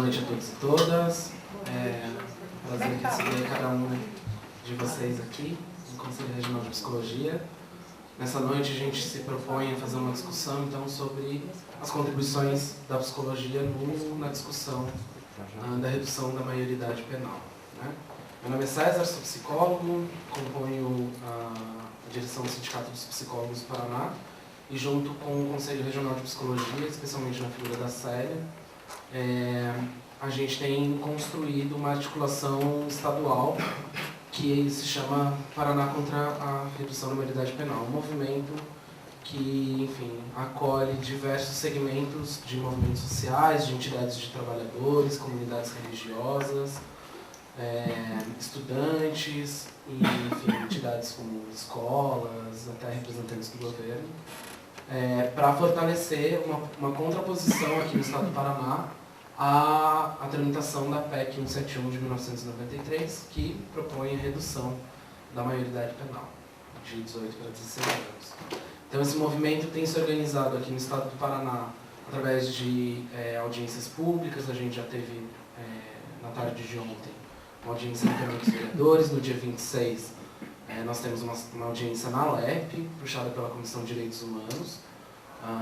noite a todos e todas. Prazer em receber cada um de vocês aqui no Conselho Regional de Psicologia. Nessa noite a gente se propõe a fazer uma discussão então sobre as contribuições da psicologia na discussão da redução da maioridade penal. Né? Meu nome é César, sou psicólogo, componho a direção do Sindicato dos Psicólogos do Paraná e junto com o Conselho Regional de Psicologia, especialmente na figura da Célia, a gente tem construído uma articulação estadual que se chama Paraná contra a Redução da Maioridade Penal, um movimento que, enfim, acolhe diversos segmentos de movimentos sociais, de entidades de trabalhadores, comunidades religiosas, estudantes e, enfim, entidades como escolas, até representantes do governo, para fortalecer uma contraposição aqui no estado do Paraná à tramitação da PEC 171 de 1993, que propõe a redução da maioridade penal, de 18 para 16 anos. Então, esse movimento tem se organizado aqui no estado do Paraná através de audiências públicas. A gente já teve, na tarde de ontem, uma audiência na Câmara dos Vereadores. No dia 26, nós temos uma audiência na LEP, puxada pela Comissão de Direitos Humanos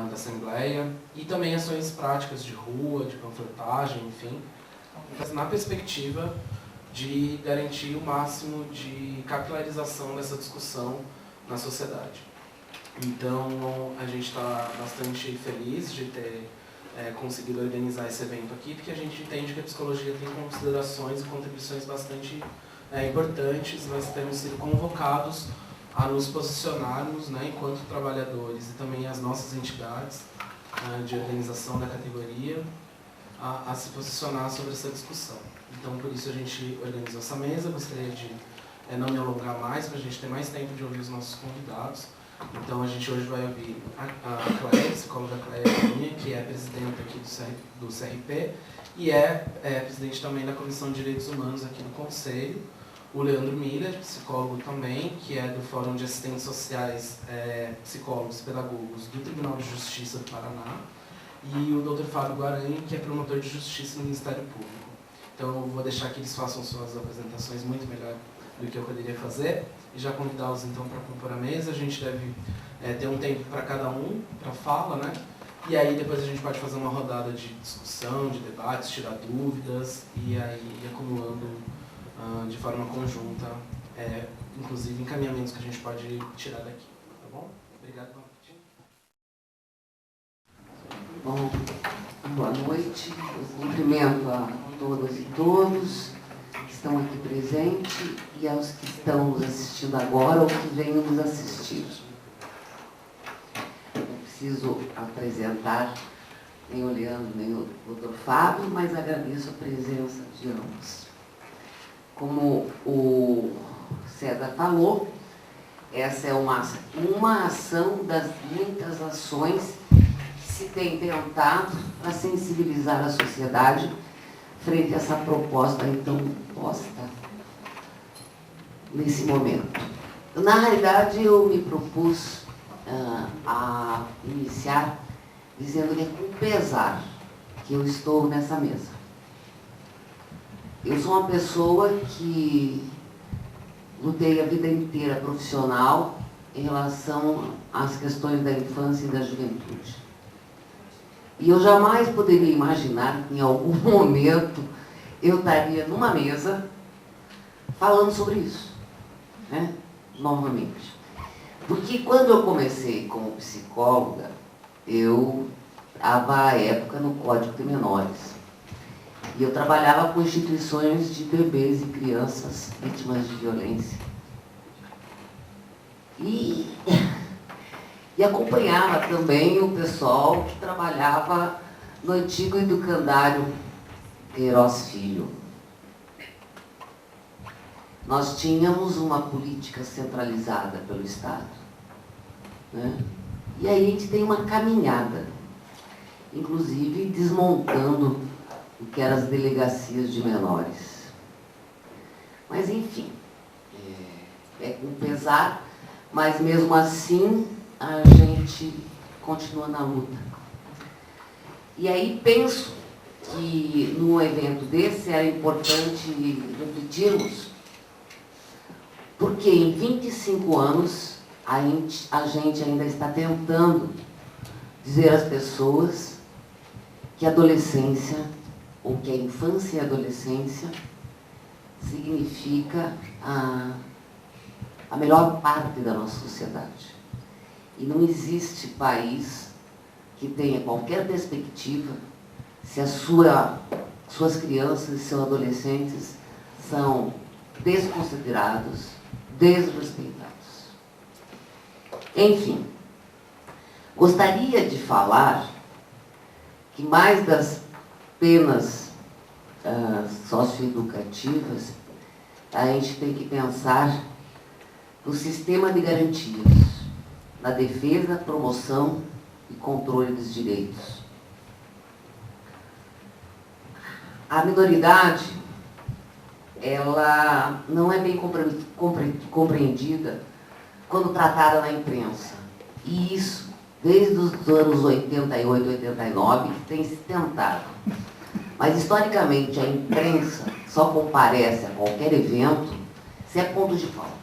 da Assembleia, e também ações práticas de rua, de panfletagem, enfim, na perspectiva de garantir o máximo de capilarização dessa discussão na sociedade. Então, a gente está bastante feliz de ter conseguido organizar esse evento aqui, porque a gente entende que a psicologia tem considerações e contribuições bastante importantes. Nós temos sido convocados a nos posicionarmos, enquanto trabalhadores e também as nossas entidades de organização da categoria, a se posicionar sobre essa discussão. Então, por isso a gente organizou essa mesa. Gostaria de não me alongar mais, para a gente ter mais tempo de ouvir os nossos convidados. Então, a gente hoje vai ouvir a Cléia, psicóloga Cléia, que é presidenta aqui do CRP e presidente também da Comissão de Direitos Humanos aqui do Conselho. O Leandro Miller, psicólogo também, que é do Fórum de Assistentes Sociais, Psicólogos e Pedagogos do Tribunal de Justiça do Paraná. E o Dr. Fábio Guarani, que é promotor de Justiça no Ministério Público. Então, eu vou deixar que eles façam suas apresentações muito melhor do que eu poderia fazer, e já convidá-los então para compor a mesa. A gente deve ter um tempo para cada um, para fala, né? E aí depois a gente pode fazer uma rodada de discussão, de debates, tirar dúvidas, e aí ir acumulando de forma conjunta, inclusive encaminhamentos que a gente pode tirar daqui. Tá bom? Obrigado. Bom, boa noite. Eu cumprimento a todas e todos que estão aqui presentes e aos que estão nos assistindo agora ou que venham nos assistir. Não preciso apresentar nem o Leandro nem o Dr. Fábio, mas agradeço a presença de ambos. Como o César falou, essa é uma ação das muitas ações que se tem tentado para sensibilizar a sociedade frente a essa proposta então posta nesse momento. Na realidade, eu me propus a iniciar dizendo que é com pesar que eu estou nessa mesa. Eu sou uma pessoa que lutei a vida inteira profissional em relação às questões da infância e da juventude. E eu jamais poderia imaginar que em algum momento eu estaria numa mesa falando sobre isso, né? Novamente. Porque quando eu comecei como psicóloga, eu estava à época no Código de Menores. E eu trabalhava com instituições de bebês e crianças vítimas de violência. E acompanhava também o pessoal que trabalhava no antigo educandário Queiroz Filho. Nós tínhamos uma política centralizada pelo Estado, né? E aí a gente tem uma caminhada, inclusive desmontando o que eram as delegacias de menores. Mas, enfim, é com pesar, mas mesmo assim a gente continua na luta. E aí penso que num evento desse era importante refletirmos, porque em 25 anos a gente ainda está tentando dizer às pessoas que a adolescência, ou que a infância e a adolescência, significa a melhor parte da nossa sociedade. E não existe país que tenha qualquer perspectiva se suas crianças e seus adolescentes são desconsiderados, desrespeitados. Enfim, gostaria de falar que mais das penas socioeducativas, a gente tem que pensar no sistema de garantias, na defesa, promoção e controle dos direitos. A minoridade, ela não é bem compreendida quando tratada na imprensa. E isso, desde os anos 88, 89, tem se tentado. Mas, historicamente, a imprensa só comparece a qualquer evento se é ponto de falta.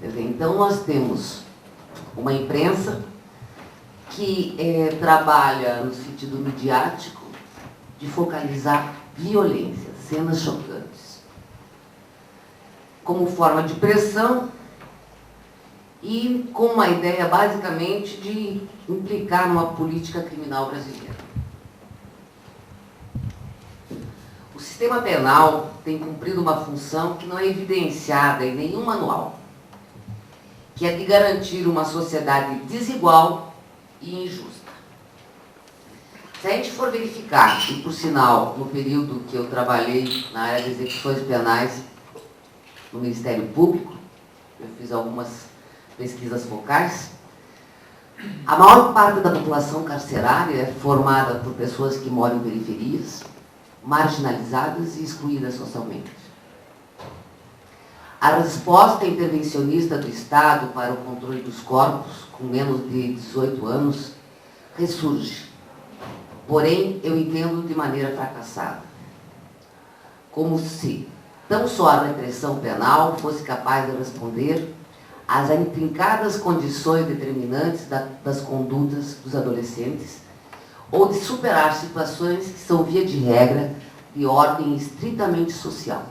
Então, nós temos uma imprensa que trabalha no sentido midiático de focalizar violência, cenas chocantes, como forma de pressão e com uma ideia, basicamente, de implicar numa política criminal brasileira. O sistema penal tem cumprido uma função que não é evidenciada em nenhum manual, que é de garantir uma sociedade desigual e injusta. Se a gente for verificar, e por sinal, no período que eu trabalhei na área de execuções penais no Ministério Público, eu fiz algumas pesquisas focais, a maior parte da população carcerária é formada por pessoas que moram em periferias, marginalizadas e excluídas socialmente. A resposta intervencionista do Estado para o controle dos corpos com menos de 18 anos ressurge. Porém, eu entendo de maneira fracassada. Como se tão só a repressão penal fosse capaz de responder às intrincadas condições determinantes das condutas dos adolescentes ou de superar situações que são, via de regra, de ordem estritamente social.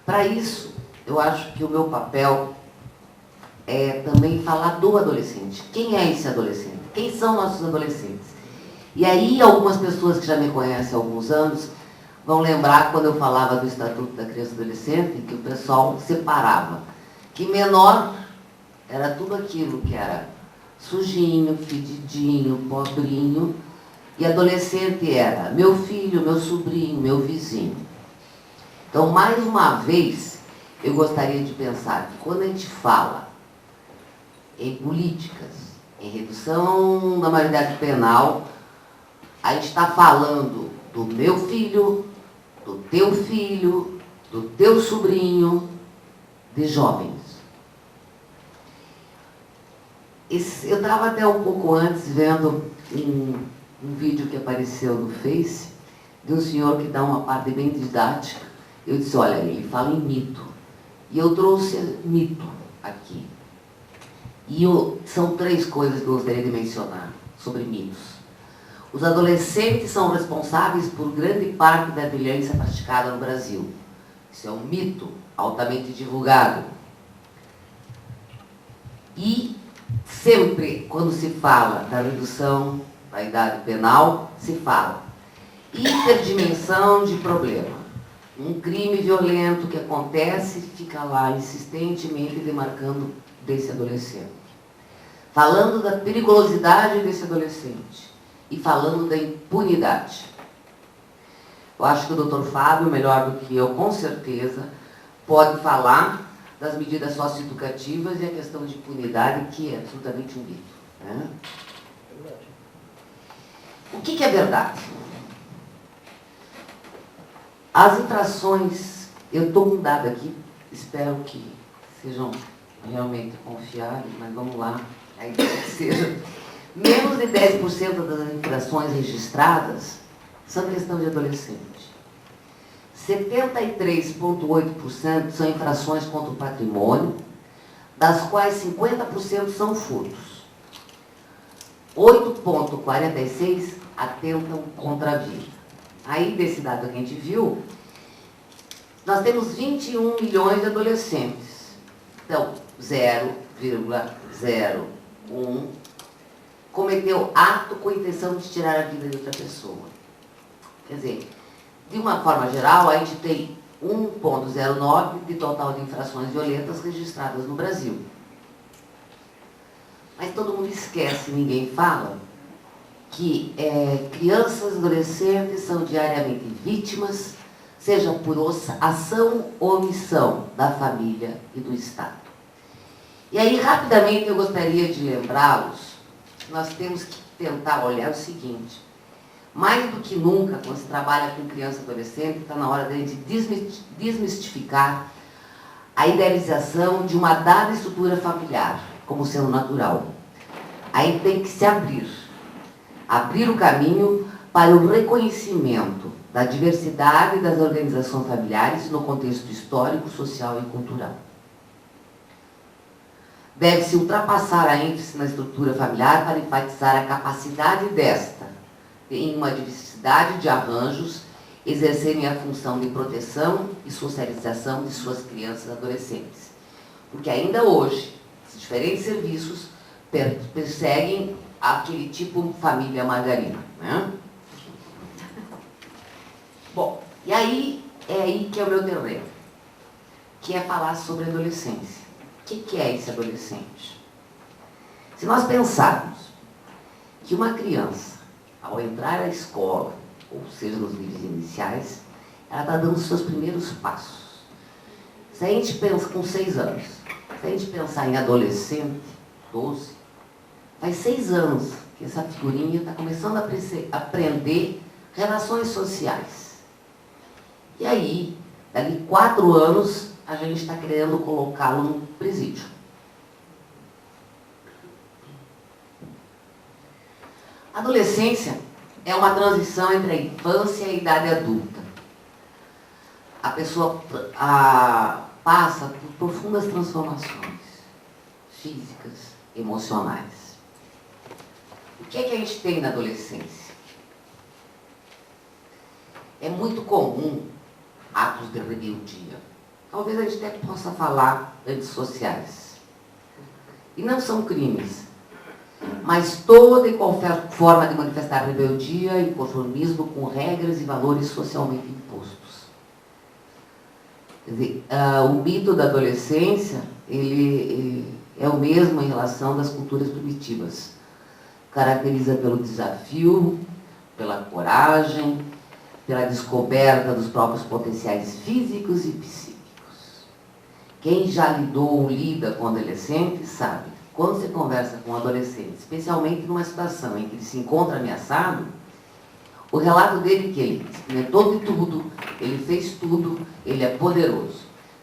Para isso, eu acho que o meu papel é também falar do adolescente. Quem é esse adolescente? Quem são nossos adolescentes? E aí, algumas pessoas que já me conhecem há alguns anos vão lembrar quando eu falava do Estatuto da Criança e do Adolescente, que o pessoal separava. Que menor era tudo aquilo que era sujinho, fedidinho, pobrinho, e adolescente era meu filho, meu sobrinho, meu vizinho. Então, mais uma vez, eu gostaria de pensar que quando a gente fala em políticas, em redução da maioridade penal, a gente está falando do meu filho, do teu sobrinho, de jovens. Eu estava até um pouco antes vendo um vídeo que apareceu no Face, de um senhor que dá uma parte bem didática. Eu disse, olha, ele fala em mito. E eu trouxe mito aqui. E são 3 coisas que eu gostaria de mencionar sobre mitos. Os adolescentes são responsáveis por grande parte da violência praticada no Brasil. Isso é um mito altamente divulgado. E sempre, quando se fala da redução da idade penal, se fala hiperdimensão de problema. Um crime violento que acontece fica lá insistentemente demarcando desse adolescente. Falando da periculosidade desse adolescente e falando da impunidade. Eu acho que o Dr. Fábio, melhor do que eu, com certeza, pode falar das medidas socioeducativas e a questão de impunidade, que é absolutamente um mito. Né? O que é verdade? As infrações, eu estou com um dado aqui, espero que sejam realmente confiáveis, mas vamos lá, aí que seja. Menos de 10% das infrações registradas são questão de adolescente. 73,8% são infrações contra o patrimônio, das quais 50% são furtos. 8,46% atentam contra a vida. Aí, desse dado que a gente viu, nós temos 21 milhões de adolescentes. Então, 0,01 cometeu ato com a intenção de tirar a vida de outra pessoa. Quer dizer, de uma forma geral, a gente tem 1,09 de total de infrações violentas registradas no Brasil. Mas todo mundo esquece, ninguém fala, que crianças e adolescentes são diariamente vítimas, seja por ação ou omissão da família e do Estado. E aí, rapidamente, eu gostaria de lembrá-los que nós temos que tentar olhar o seguinte: mais do que nunca, quando se trabalha com criança e adolescente, está na hora de a gente desmistificar a idealização de uma dada estrutura familiar como sendo natural. Aí tem que se abrir o caminho para o reconhecimento da diversidade das organizações familiares no contexto histórico, social e cultural. Deve-se ultrapassar a ênfase na estrutura familiar para enfatizar a capacidade desta, em uma diversidade de arranjos, exercerem a função de proteção e socialização de suas crianças e adolescentes. Porque ainda hoje, os diferentes serviços perseguem aquele tipo família margarina, né? Bom, e aí é aí que é o meu terreno, que é falar sobre adolescência. O que é esse adolescente? Se nós pensarmos que uma criança, ao entrar à escola, ou seja, nos níveis iniciais, ela está dando os seus primeiros passos. Se a gente pensa com 6 anos, se a gente pensar em adolescente, 12, faz 6 anos que essa figurinha está começando a aprender relações sociais. E aí, dali 4 anos, a gente está querendo colocá-lo no presídio. A adolescência é uma transição entre a infância e a idade adulta. A pessoa passa por profundas transformações físicas, emocionais. O que é que a gente tem na adolescência? É muito comum atos de rebeldia. Talvez a gente até possa falar antissociais. E não são crimes, mas toda e qualquer forma de manifestar rebeldia e conformismo com regras e valores socialmente impostos. Quer dizer, o mito da adolescência, ele é o mesmo em relação das culturas primitivas. Caracteriza pelo desafio, pela coragem, pela descoberta dos próprios potenciais físicos e psíquicos. Quem já lidou ou lida com adolescentes sabe, quando você conversa com um adolescente, especialmente numa situação em que ele se encontra ameaçado, o relato dele é que ele experimentou de tudo, ele fez tudo, ele é poderoso.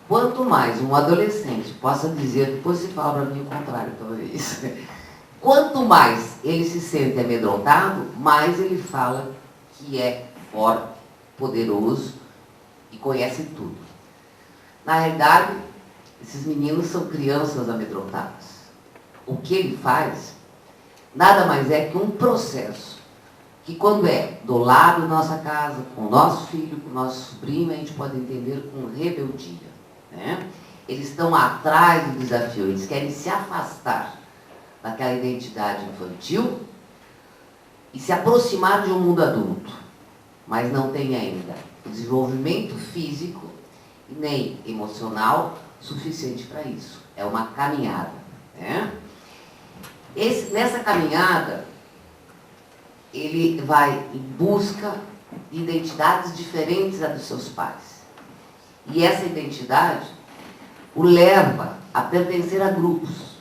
Quanto mais um adolescente possa dizer, depois se fala para mim o contrário, talvez, quanto mais ele se sente amedrontado, mais ele fala que é forte, poderoso e conhece tudo. Na realidade, esses meninos são crianças amedrontadas. O que ele faz nada mais é que um processo que, quando é do lado da nossa casa, com o nosso filho, com o nosso sobrinho, a gente pode entender com rebeldia, né? Eles estão atrás do desafio, eles querem se afastar daquela identidade infantil e se aproximar de um mundo adulto, mas não tem ainda o desenvolvimento físico e nem emocional suficiente para isso. É uma caminhada, né? Nessa caminhada, ele vai em busca de identidades diferentes da dos seus pais. E essa identidade o leva a pertencer a grupos.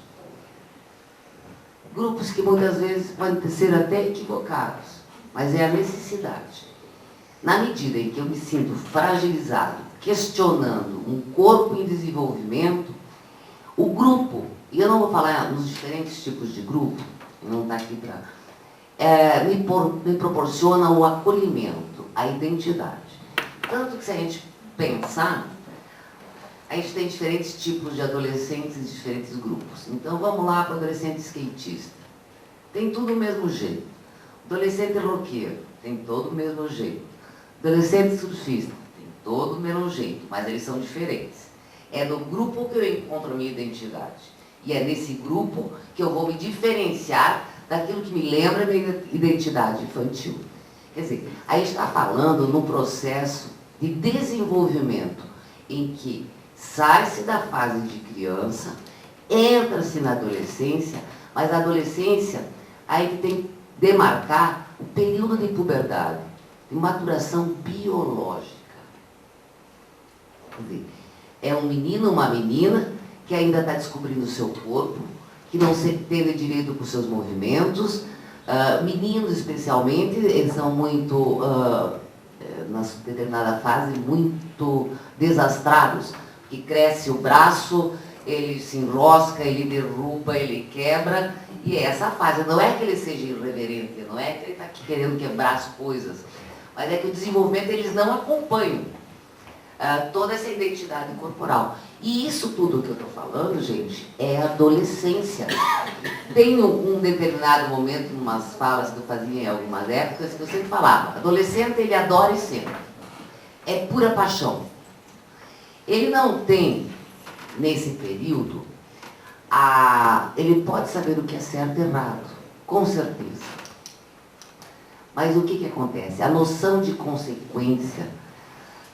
Grupos que muitas vezes podem ser até equivocados, mas é a necessidade. Na medida em que eu me sinto fragilizado, questionando um corpo em desenvolvimento, o grupo, e eu não vou falar nos diferentes tipos de grupo, não está aqui para... me proporciona o acolhimento, a identidade. Tanto que se a gente pensar, a gente tem diferentes tipos de adolescentes em diferentes grupos. Então vamos lá para o adolescente skatista. Tem tudo o mesmo jeito. Adolescente roqueiro, tem todo o mesmo jeito. Adolescente surfista, tem todo o mesmo jeito, mas eles são diferentes. É no grupo que eu encontro a minha identidade. E é nesse grupo que eu vou me diferenciar daquilo que me lembra a minha identidade infantil. Quer dizer, a gente está falando num processo de desenvolvimento em que sai-se da fase de criança, entra-se na adolescência, mas a adolescência aí tem que demarcar o período de puberdade, de maturação biológica. Quer dizer, é um menino, uma menina que ainda está descobrindo o seu corpo, que não se teve direito com seus movimentos. Meninos, especialmente, eles são muito, na determinada fase, muito desastrados, que cresce o braço, ele se enrosca, ele derruba, ele quebra, e é essa fase. Não é que ele seja irreverente, não é que ele está aqui querendo quebrar as coisas, mas é que o desenvolvimento eles não acompanham toda essa identidade corporal. E isso tudo que eu estou falando, gente, é adolescência. Tem um determinado momento, em umas falas que eu fazia em algumas épocas, que eu sempre falava, adolescente ele adora e senta. É pura paixão. Ele não tem, nesse período, ele pode saber o que é certo e errado, com certeza. Mas o que acontece? A noção de consequência,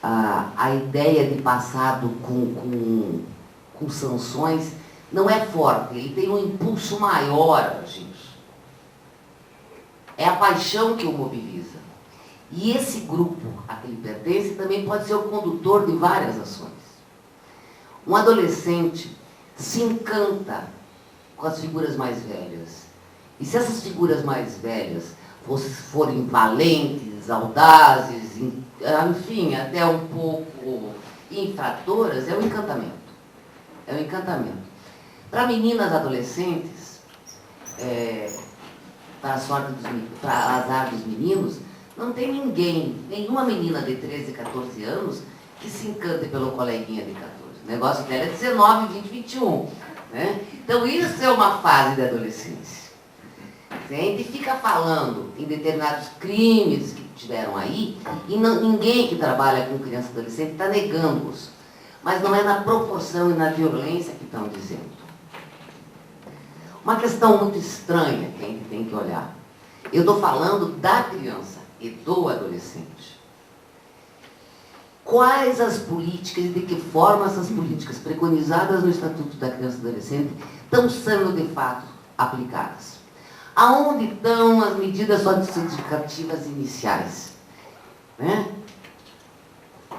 a ideia de passado com sanções não é forte, ele tem um impulso maior, gente. É a paixão que o mobiliza. E esse grupo a que ele pertence também pode ser o condutor de várias ações. Um adolescente se encanta com as figuras mais velhas. E se essas figuras mais velhas forem valentes, audazes, enfim, até um pouco infratoras, é um encantamento. É um encantamento. Para meninas adolescentes, para azar dos meninos, não tem ninguém, nenhuma menina de 13, 14 anos que se encante pelo coleguinha de 14. O negócio dela é 19, 20, 21. Né? Então isso é uma fase da adolescência. A gente fica falando em determinados crimes que tiveram aí, e ninguém que trabalha com criança e adolescente está negando-os. Mas não é na proporção e na violência que estão dizendo. Uma questão muito estranha que a gente tem que olhar. Eu estou falando da criança e do adolescente. Quais as políticas e de que forma essas políticas preconizadas no Estatuto da Criança e do Adolescente estão sendo de fato aplicadas? Aonde estão as medidas solicitativas iniciais? Né?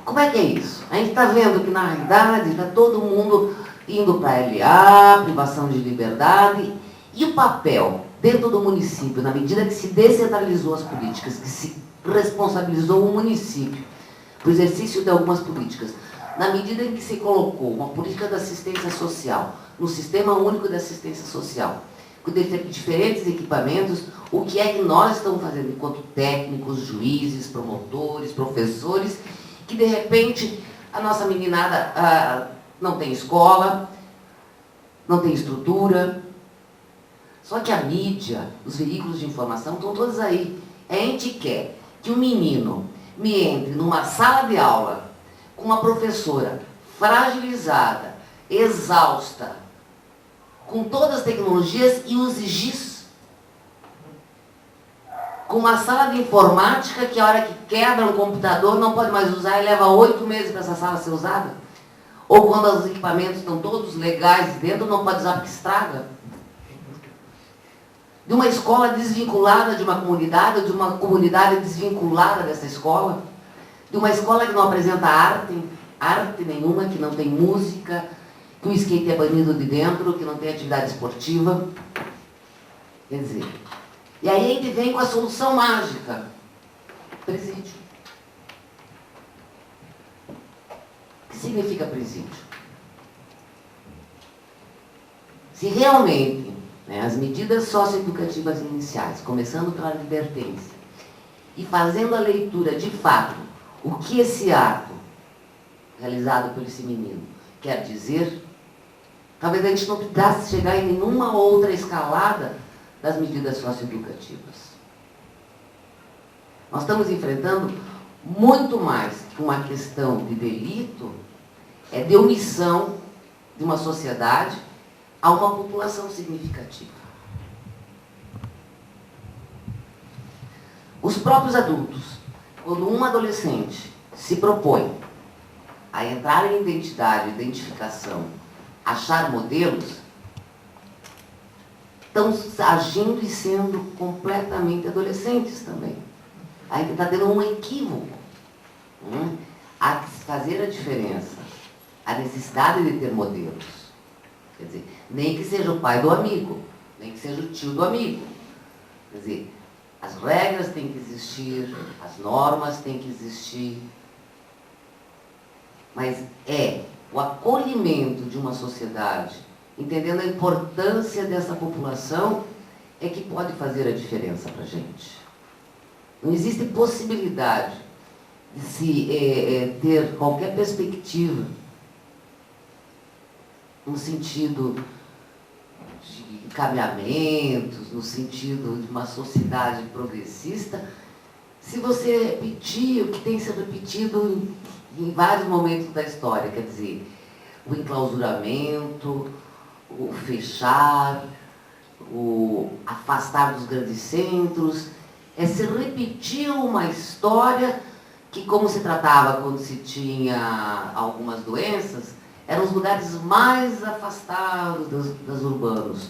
Como é que é isso? A gente está vendo que na realidade está todo mundo indo para a LA, privação de liberdade, e o papel dentro do município, na medida que se descentralizou as políticas, que se responsabilizou o município para o exercício de algumas políticas, na medida em que se colocou uma política de assistência social no Sistema Único de Assistência Social, com diferentes equipamentos, o que é que nós estamos fazendo enquanto técnicos, juízes, promotores, professores, que de repente a nossa meninada não tem escola, não tem estrutura. Só que a mídia, os veículos de informação estão todos aí. A gente quer que o menino me entre numa sala de aula com uma professora fragilizada, exausta, com todas as tecnologias e use giz. Com uma sala de informática que a hora que quebra um computador não pode mais usar e leva 8 meses para essa sala ser usada. Ou quando os equipamentos estão todos legais dentro, não pode usar porque estraga. De uma escola desvinculada de uma comunidade, ou de uma comunidade desvinculada dessa escola. De uma escola que não apresenta arte nenhuma, que não tem música, que o skate é banido de dentro, que não tem atividade esportiva. Quer dizer, e aí a gente vem com a solução mágica. Presídio. O que significa presídio? Se realmente né, as medidas socioeducativas iniciais, começando pela advertência, e fazendo a leitura de fato, o que esse ato realizado por esse menino quer dizer, talvez a gente não precisasse chegar em nenhuma outra escalada das medidas socioeducativas. Nós estamos enfrentando muito mais que uma questão de delito, de omissão de uma sociedade a uma população significativa. Os próprios adultos, quando um adolescente se propõe a entrar em identidade, identificação, achar modelos, estão agindo e sendo completamente adolescentes também. A gente está tendo um equívoco, né? A fazer a diferença, a necessidade de ter modelos. Quer dizer, nem que seja o pai do amigo, nem que seja o tio do amigo. Quer dizer, as regras têm que existir, as normas têm que existir, mas o acolhimento de uma sociedade, entendendo a importância dessa população, é que pode fazer a diferença para a gente. Não existe possibilidade de se ter qualquer perspectiva no sentido de encaminhamentos, no sentido de uma sociedade progressista, se você repetir o que tem sido repetido em vários momentos da história, quer dizer, o enclausuramento, o fechar, o afastar dos grandes centros, se repetir uma história que, como se tratava quando se tinha algumas doenças, eram os lugares mais afastados das urbanos.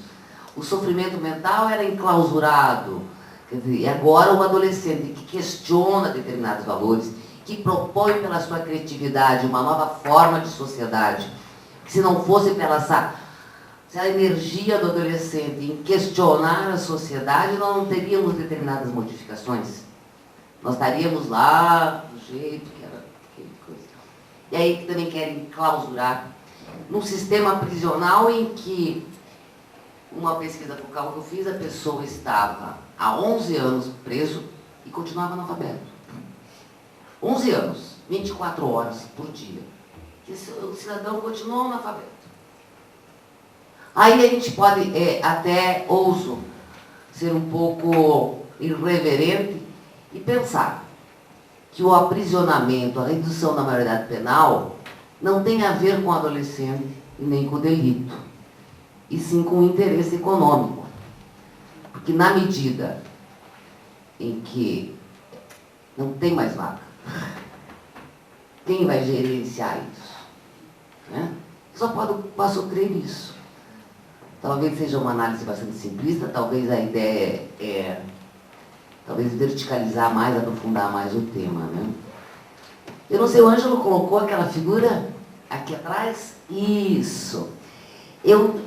O sofrimento mental era enclausurado. Quer dizer, e agora o adolescente que questiona determinados valores, que propõe pela sua criatividade uma nova forma de sociedade, que se não fosse pela a energia do adolescente em questionar a sociedade, nós não teríamos determinadas modificações. Nós estaríamos lá do jeito que era aquele coisa. E aí que também querem clausurar num sistema prisional em que, uma pesquisa focal que eu fiz, a pessoa estava há 11 anos preso e continuava analfabeto. 11 anos, 24 horas por dia. O cidadão continua analfabeto. Aí a gente pode, até ouso ser um pouco irreverente e pensar que o aprisionamento, a redução da maioridade penal, não tem a ver com o adolescente e nem com o delito, e sim com o interesse econômico. Porque na medida em que não tem mais vaga, quem vai gerenciar isso? Né? Só posso crer nisso. Talvez seja uma análise bastante simplista, talvez a ideia talvez verticalizar mais, aprofundar mais o tema, né? Eu não sei, o Ângelo colocou aquela figura aqui atrás? Isso. Eu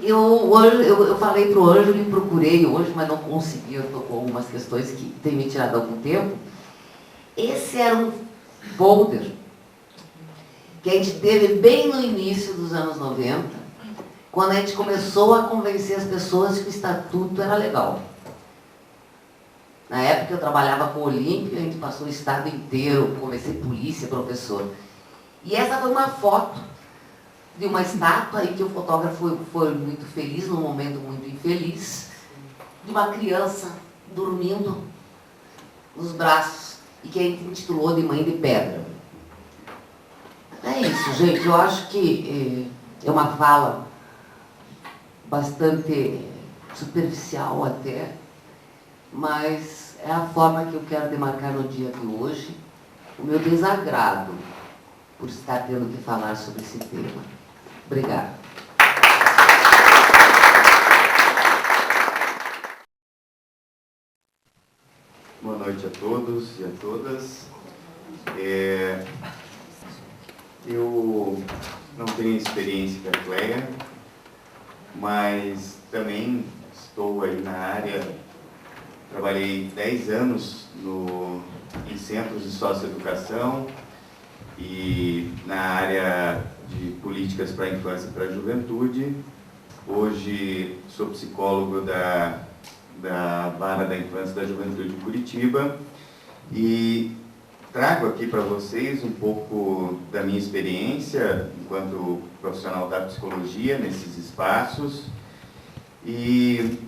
falei para o Ângelo e procurei hoje, mas não consegui, eu estou com algumas questões que têm me tirado algum tempo. Esse era um folder que a gente teve bem no início dos anos 90, quando a gente começou a convencer as pessoas que o estatuto era legal. Na época eu trabalhava com o Olímpio, a gente passou o estado inteiro, comecei polícia, professor. E essa foi uma foto de uma estátua em que o fotógrafo foi muito feliz, num momento muito infeliz, de uma criança dormindo nos braços, e que a gente intitulou de Mãe de Pedra. É isso, gente, eu acho que é uma fala bastante superficial até, mas é a forma que eu quero demarcar no dia de hoje o meu desagrado por estar tendo que falar sobre esse tema. Obrigada. Boa noite a todos e a todas. Eu não tenho experiência com a Cleia, mas também estou aí na área, trabalhei 10 anos em centros de socioeducação e na área de políticas para a infância e para a juventude, Hoje sou psicólogo da Vara da Infância e da Juventude de Curitiba e trago aqui para vocês um pouco da minha experiência enquanto profissional da psicologia nesses espaços e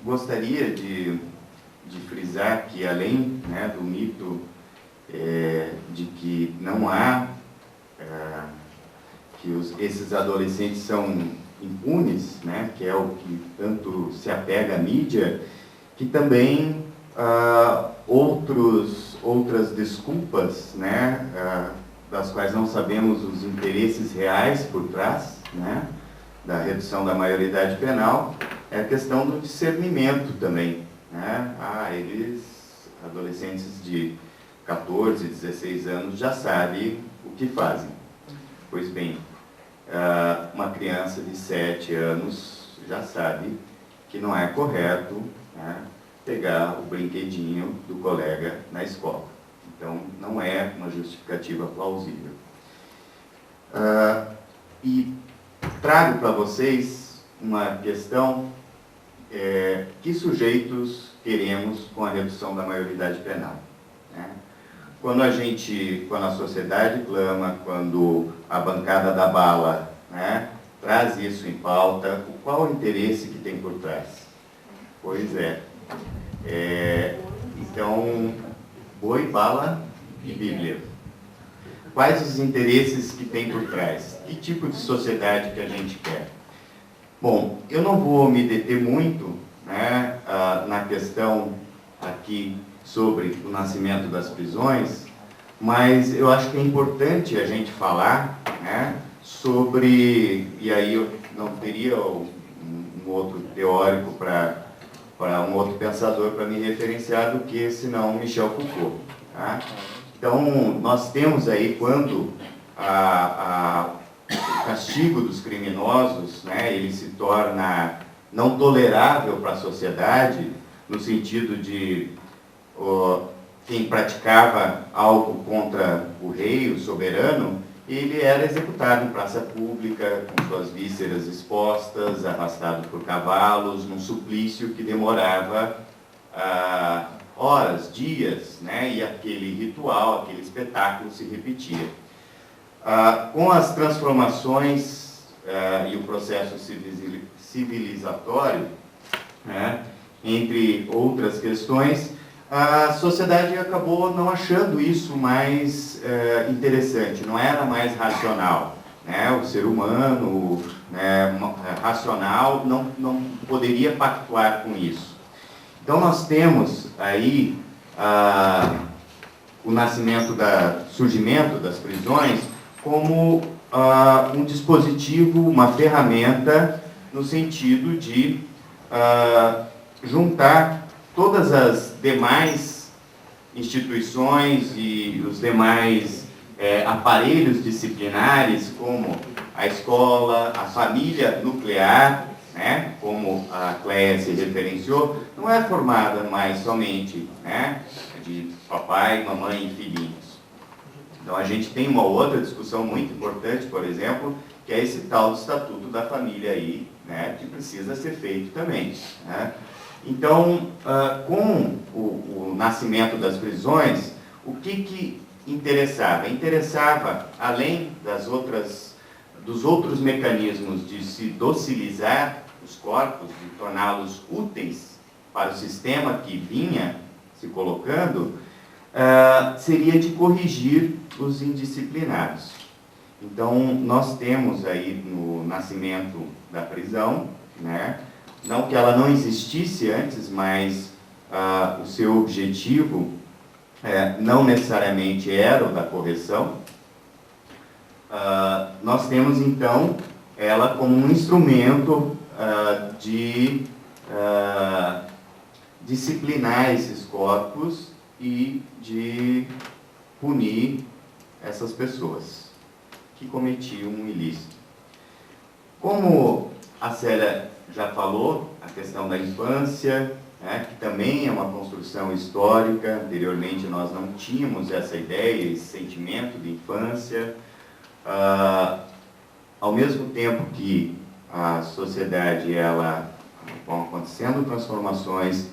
gostaria de frisar que, além, né, do mito de que não há, que esses adolescentes são impunes, né, que é o que tanto se apega à mídia, que também outras desculpas, né, das quais não sabemos os interesses reais por trás, né, da redução da maioridade penal, é a questão do discernimento também, né? Eles, adolescentes de 14, 16 anos, já sabem o que fazem. Pois bem, uma criança de 7 anos já sabe que não é correto, né, pegar o brinquedinho do colega na escola. Então, não é uma justificativa plausível. E trago para vocês uma questão, que sujeitos queremos com a redução da maioridade penal, né? Quando a sociedade clama, quando a bancada da bala, né, traz isso em pauta, qual o interesse que tem por trás? Pois então, boi, bala e Bíblia. Quais os interesses que tem por trás? Que tipo de sociedade que a gente quer? Bom, eu não vou me deter muito, né, na questão aqui sobre o nascimento das prisões, mas eu acho que é importante a gente falar, né, sobre, e aí eu não teria um outro teórico para um outro pensador para me referenciar do que, senão, Michel Foucault. Tá? Então, nós temos aí, quando o castigo dos criminosos, né, ele se torna não tolerável para a sociedade, no sentido de quem praticava algo contra o rei, o soberano, ele era executado em praça pública, com suas vísceras expostas, arrastado por cavalos, num suplício que demorava horas, dias, né? E aquele ritual, aquele espetáculo se repetia. Com as transformações e o processo civilizatório, né, entre outras questões, a sociedade acabou não achando isso mais interessante, não era mais racional, né? O ser humano, né, racional não poderia pactuar com isso. Então nós temos aí o surgimento das prisões como um dispositivo, uma ferramenta no sentido de juntar todas as demais instituições e os demais aparelhos disciplinares, como a escola, a família nuclear, né, como a Cléia se referenciou, não é formada mais somente, né, de papai, mamãe e filhinhos. Então a gente tem uma outra discussão muito importante, por exemplo, que é esse tal do Estatuto da Família aí, né, que precisa ser feito também, né? Então, com o nascimento das prisões, o que interessava? Interessava, além dos outros mecanismos de se docilizar os corpos, de torná-los úteis para o sistema que vinha se colocando, seria de corrigir os indisciplinados. Então, nós temos aí no nascimento da prisão, né, não que ela não existisse antes, mas o seu objetivo não necessariamente era o da correção. Nós temos, então, ela como um instrumento de disciplinar esses corpos e de punir essas pessoas que cometiam um ilícito. Como a Célia já falou, a questão da infância, né, que também é uma construção histórica. Anteriormente nós não tínhamos essa ideia, esse sentimento de infância. Ao mesmo tempo que a sociedade, ela vão acontecendo transformações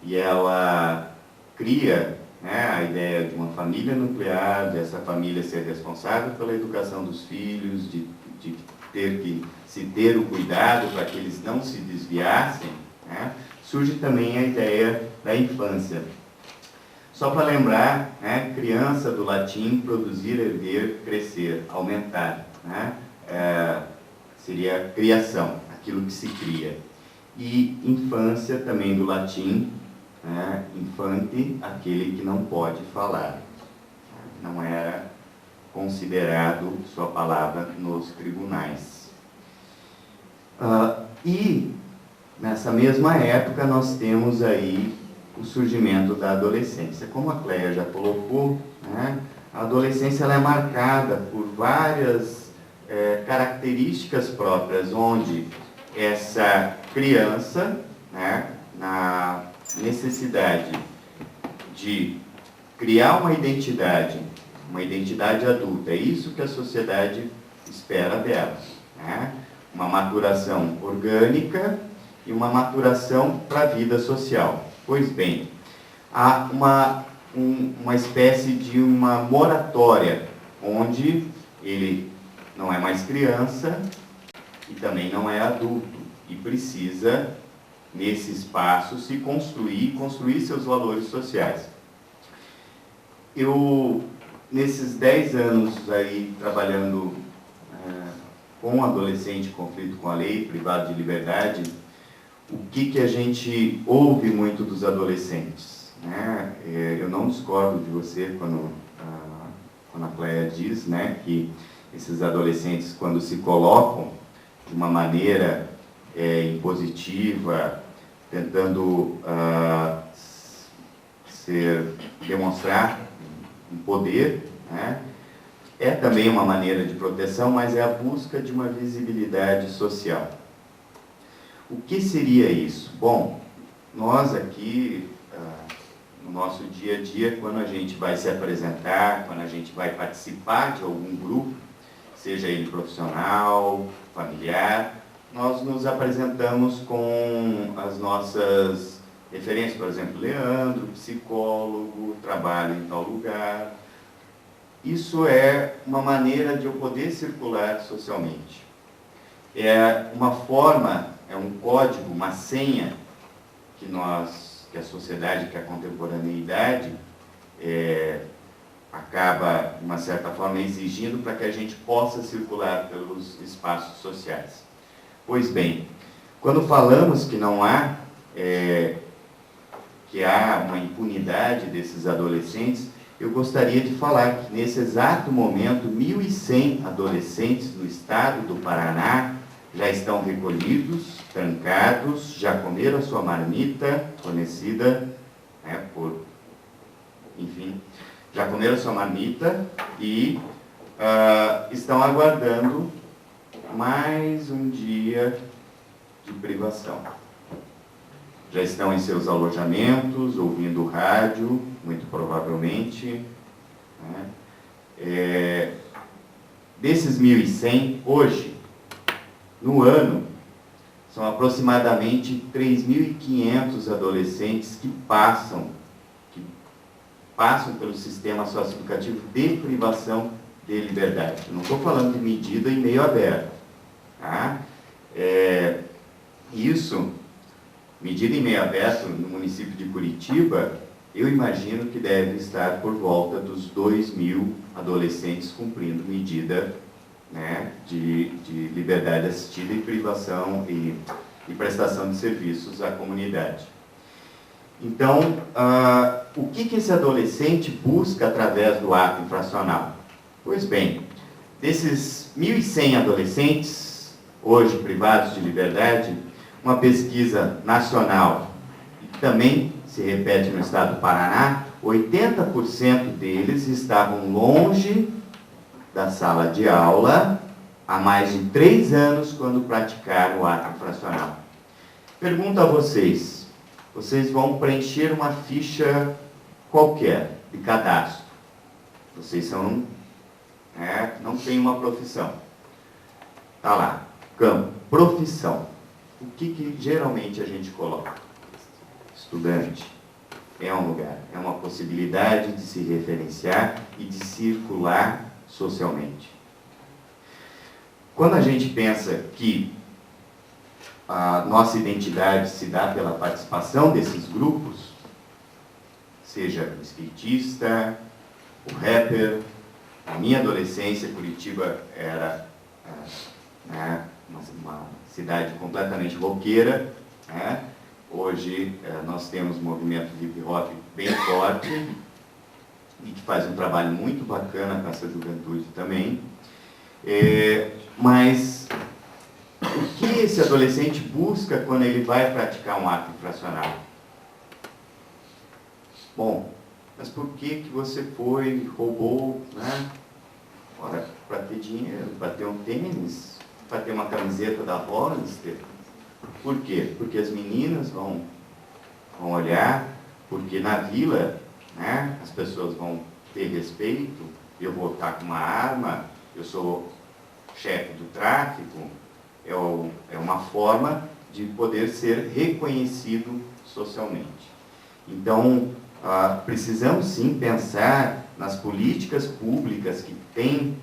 e ela cria, né, a ideia de uma família nuclear, dessa família ser responsável pela educação dos filhos, de ter que se ter o cuidado para que eles não se desviassem, né, surge também a ideia da infância. Só para lembrar, né, criança do latim, produzir, erguer, crescer, aumentar, né, seria criação, aquilo que se cria. E infância também do latim, né, infante, aquele que não pode falar. Não era considerado sua palavra nos tribunais. E nessa mesma época nós temos aí o surgimento da adolescência. Como a Cléia já colocou, né, a adolescência ela é marcada por várias características próprias, onde essa criança, né, na necessidade de criar uma identidade adulta, é isso que a sociedade espera dela, né? Uma maturação orgânica e uma maturação para a vida social. Pois bem, há uma espécie de uma moratória, onde ele não é mais criança e também não é adulto, e precisa, nesse espaço, se construir seus valores sociais. Eu, nesses 10 anos aí, trabalhando com adolescente em conflito com a lei, privado de liberdade, o que a gente ouve muito dos adolescentes, né? Eu não discordo de você quando a Cléia diz, né, que esses adolescentes, quando se colocam de uma maneira impositiva, tentando demonstrar um poder, né, é também uma maneira de proteção, mas é a busca de uma visibilidade social. O que seria isso? Bom, nós aqui, no nosso dia a dia, quando a gente vai se apresentar, quando a gente vai participar de algum grupo, seja ele profissional, familiar, nós nos apresentamos com as nossas referências, por exemplo, Leandro, psicólogo, trabalho em tal lugar. Isso é uma maneira de eu poder circular socialmente. É uma forma, é um código, uma senha que a sociedade, que a contemporaneidade acaba, de uma certa forma, exigindo para que a gente possa circular pelos espaços sociais. Pois bem, quando falamos que não há, que há uma impunidade desses adolescentes, eu gostaria de falar que nesse exato momento 1.100 adolescentes no estado do Paraná já estão recolhidos, trancados, já comeram a sua marmita, conhecida, né, já comeram a sua marmita e estão aguardando mais um dia de privação. Já estão em seus alojamentos, ouvindo rádio, muito provavelmente, né? Desses 1.100, hoje, no ano, são aproximadamente 3.500 adolescentes que passam pelo sistema socioeducativo de privação de liberdade. Eu não estou falando de medida em meio aberto. Tá? Isso, medida em meio aberto no município de Curitiba, eu imagino que deve estar por volta dos 2.000 adolescentes cumprindo medida, né, de liberdade assistida e privação e prestação de serviços à comunidade. Então, o que esse adolescente busca através do ato infracional? Pois bem, desses 1.100 adolescentes, hoje privados de liberdade, uma pesquisa nacional, que também se repete no estado do Paraná, 80% deles estavam longe da sala de aula há mais de 3 anos quando praticaram o ato infracional. Pergunto a vocês, vocês vão preencher uma ficha qualquer de cadastro. Vocês não têm uma profissão. Está lá, campo. profissão. O que geralmente a gente coloca? Estudante. É um lugar, é uma possibilidade de se referenciar e de circular socialmente. Quando a gente pensa que a nossa identidade se dá pela participação desses grupos, seja o skatista, o rapper, na minha adolescência, Curitiba era uma cidade completamente roqueira, né? Hoje nós temos um movimento de hip hop bem forte e que faz um trabalho muito bacana com essa juventude também. Mas o que esse adolescente busca quando ele vai praticar um ato infracional? Bom, mas por que você foi, roubou, né? Ora, para ter dinheiro, para ter um tênis, para ter uma camiseta da Hollister. Por quê? Porque as meninas vão olhar, porque na vila, né, as pessoas vão ter respeito, eu vou estar com uma arma, eu sou chefe do tráfico, é uma forma de poder ser reconhecido socialmente. Então, precisamos sim pensar nas políticas públicas que tem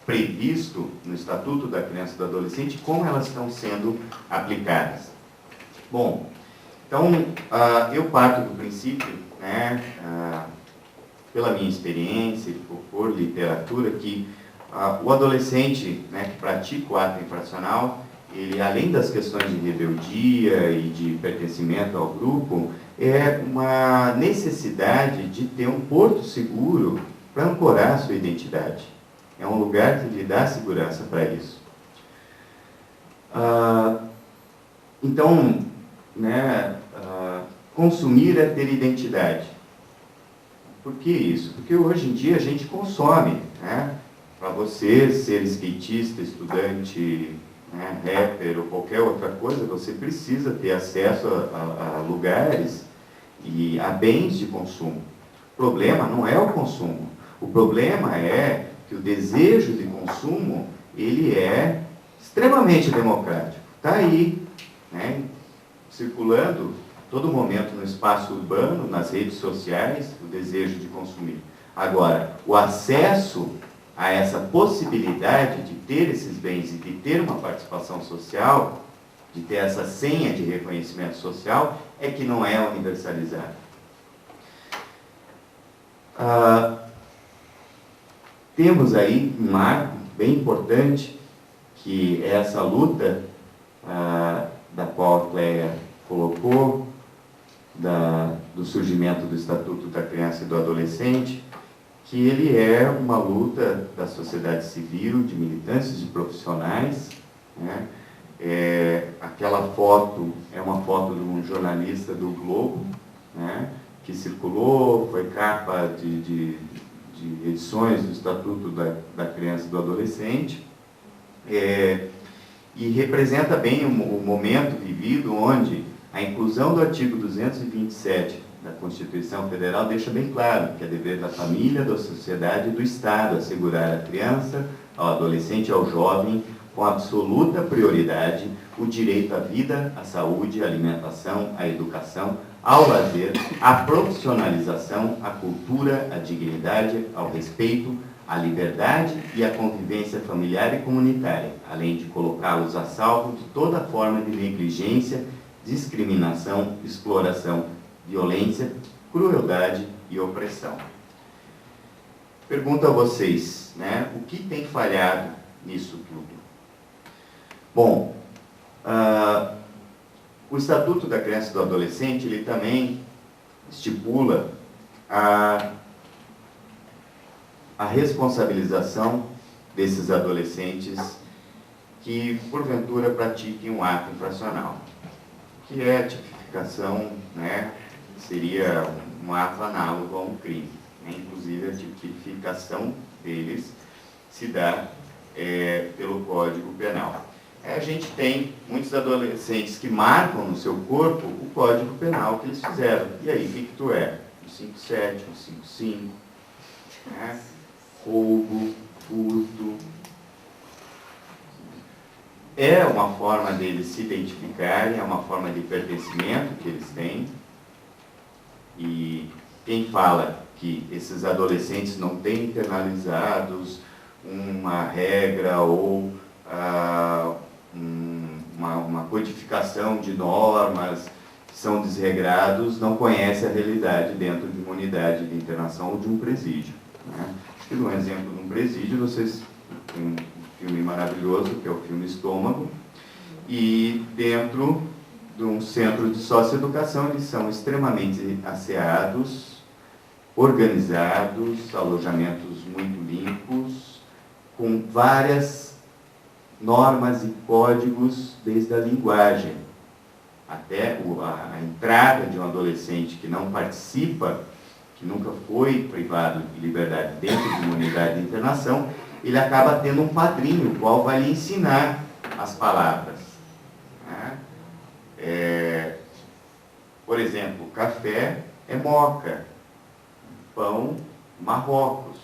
previsto no Estatuto da Criança e do Adolescente, como elas estão sendo aplicadas. Bom, então, eu parto do princípio, né, pela minha experiência e por literatura, que o adolescente, né, que pratica o ato infracional, ele, além das questões de rebeldia e de pertencimento ao grupo, é uma necessidade de ter um porto seguro para ancorar a sua identidade. É um lugar que lhe dá segurança para isso. Então, né, consumir é ter identidade. Por que isso? Porque hoje em dia a gente consome, né? Para você ser skatista, estudante, né, rapper ou qualquer outra coisa, você precisa ter acesso a lugares e a bens de consumo. O problema não é o consumo. O problema é que o desejo de consumo, ele é extremamente democrático. Está aí, né, circulando todo momento no espaço urbano, nas redes sociais, o desejo de consumir. Agora, o acesso a essa possibilidade de ter esses bens e de ter uma participação social, de ter essa senha de reconhecimento social, é que não é universalizado. Temos aí um marco bem importante, que é essa luta da qual a Cléia colocou, do surgimento do Estatuto da Criança e do Adolescente, que ele é uma luta da sociedade civil, de militantes, de profissionais, né? Aquela foto é uma foto de um jornalista do Globo, né, que circulou, foi capa de edições do Estatuto da Criança e do Adolescente, e representa bem o momento vivido onde a inclusão do artigo 227 da Constituição Federal deixa bem claro que é dever da família, da sociedade e do Estado assegurar à criança, ao adolescente e ao jovem, com absoluta prioridade, o direito à vida, à saúde, à alimentação, à educação, ao lazer, à profissionalização, à cultura, à dignidade, ao respeito, à liberdade e à convivência familiar e comunitária, além de colocá-los a salvo de toda forma de negligência, discriminação, exploração, violência, crueldade e opressão. Pergunto a vocês, né, o que tem falhado nisso tudo? Bom, o Estatuto da Criança e do Adolescente, ele também estipula a responsabilização desses adolescentes que, porventura, pratiquem um ato infracional, que é a tipificação, né, seria um ato análogo a um crime, né? Inclusive a tipificação deles se dá pelo Código Penal. A gente tem muitos adolescentes que marcam no seu corpo o Código Penal que eles fizeram. E aí, o que tu é? Um 57, um 55, né? Roubo, furto, é uma forma deles se identificarem, é uma forma de pertencimento que eles têm. E quem fala que esses adolescentes não têm internalizados uma regra ou uma codificação de normas, são desregrados, não conhece a realidade dentro de uma unidade de internação ou de um presídio. Né? Acho que um exemplo de um presídio, vocês têm um filme maravilhoso, que é o filme Estômago, e dentro de um centro de socioeducação eles são extremamente asseados, organizados, alojamentos muito limpos, com várias normas e códigos desde a linguagem até a entrada de um adolescente que não participa, que nunca foi privado de liberdade dentro de uma unidade de internação, ele acaba tendo um padrinho, o qual vai lhe ensinar as palavras. Né? Por exemplo, café é moca, pão, Marrocos,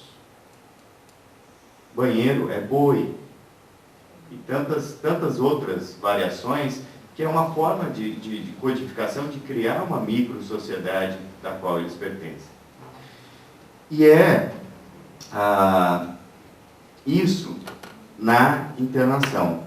banheiro é boi, e tantas outras variações, que é uma forma de codificação, de criar uma micro-sociedade da qual eles pertencem. E isso na internação,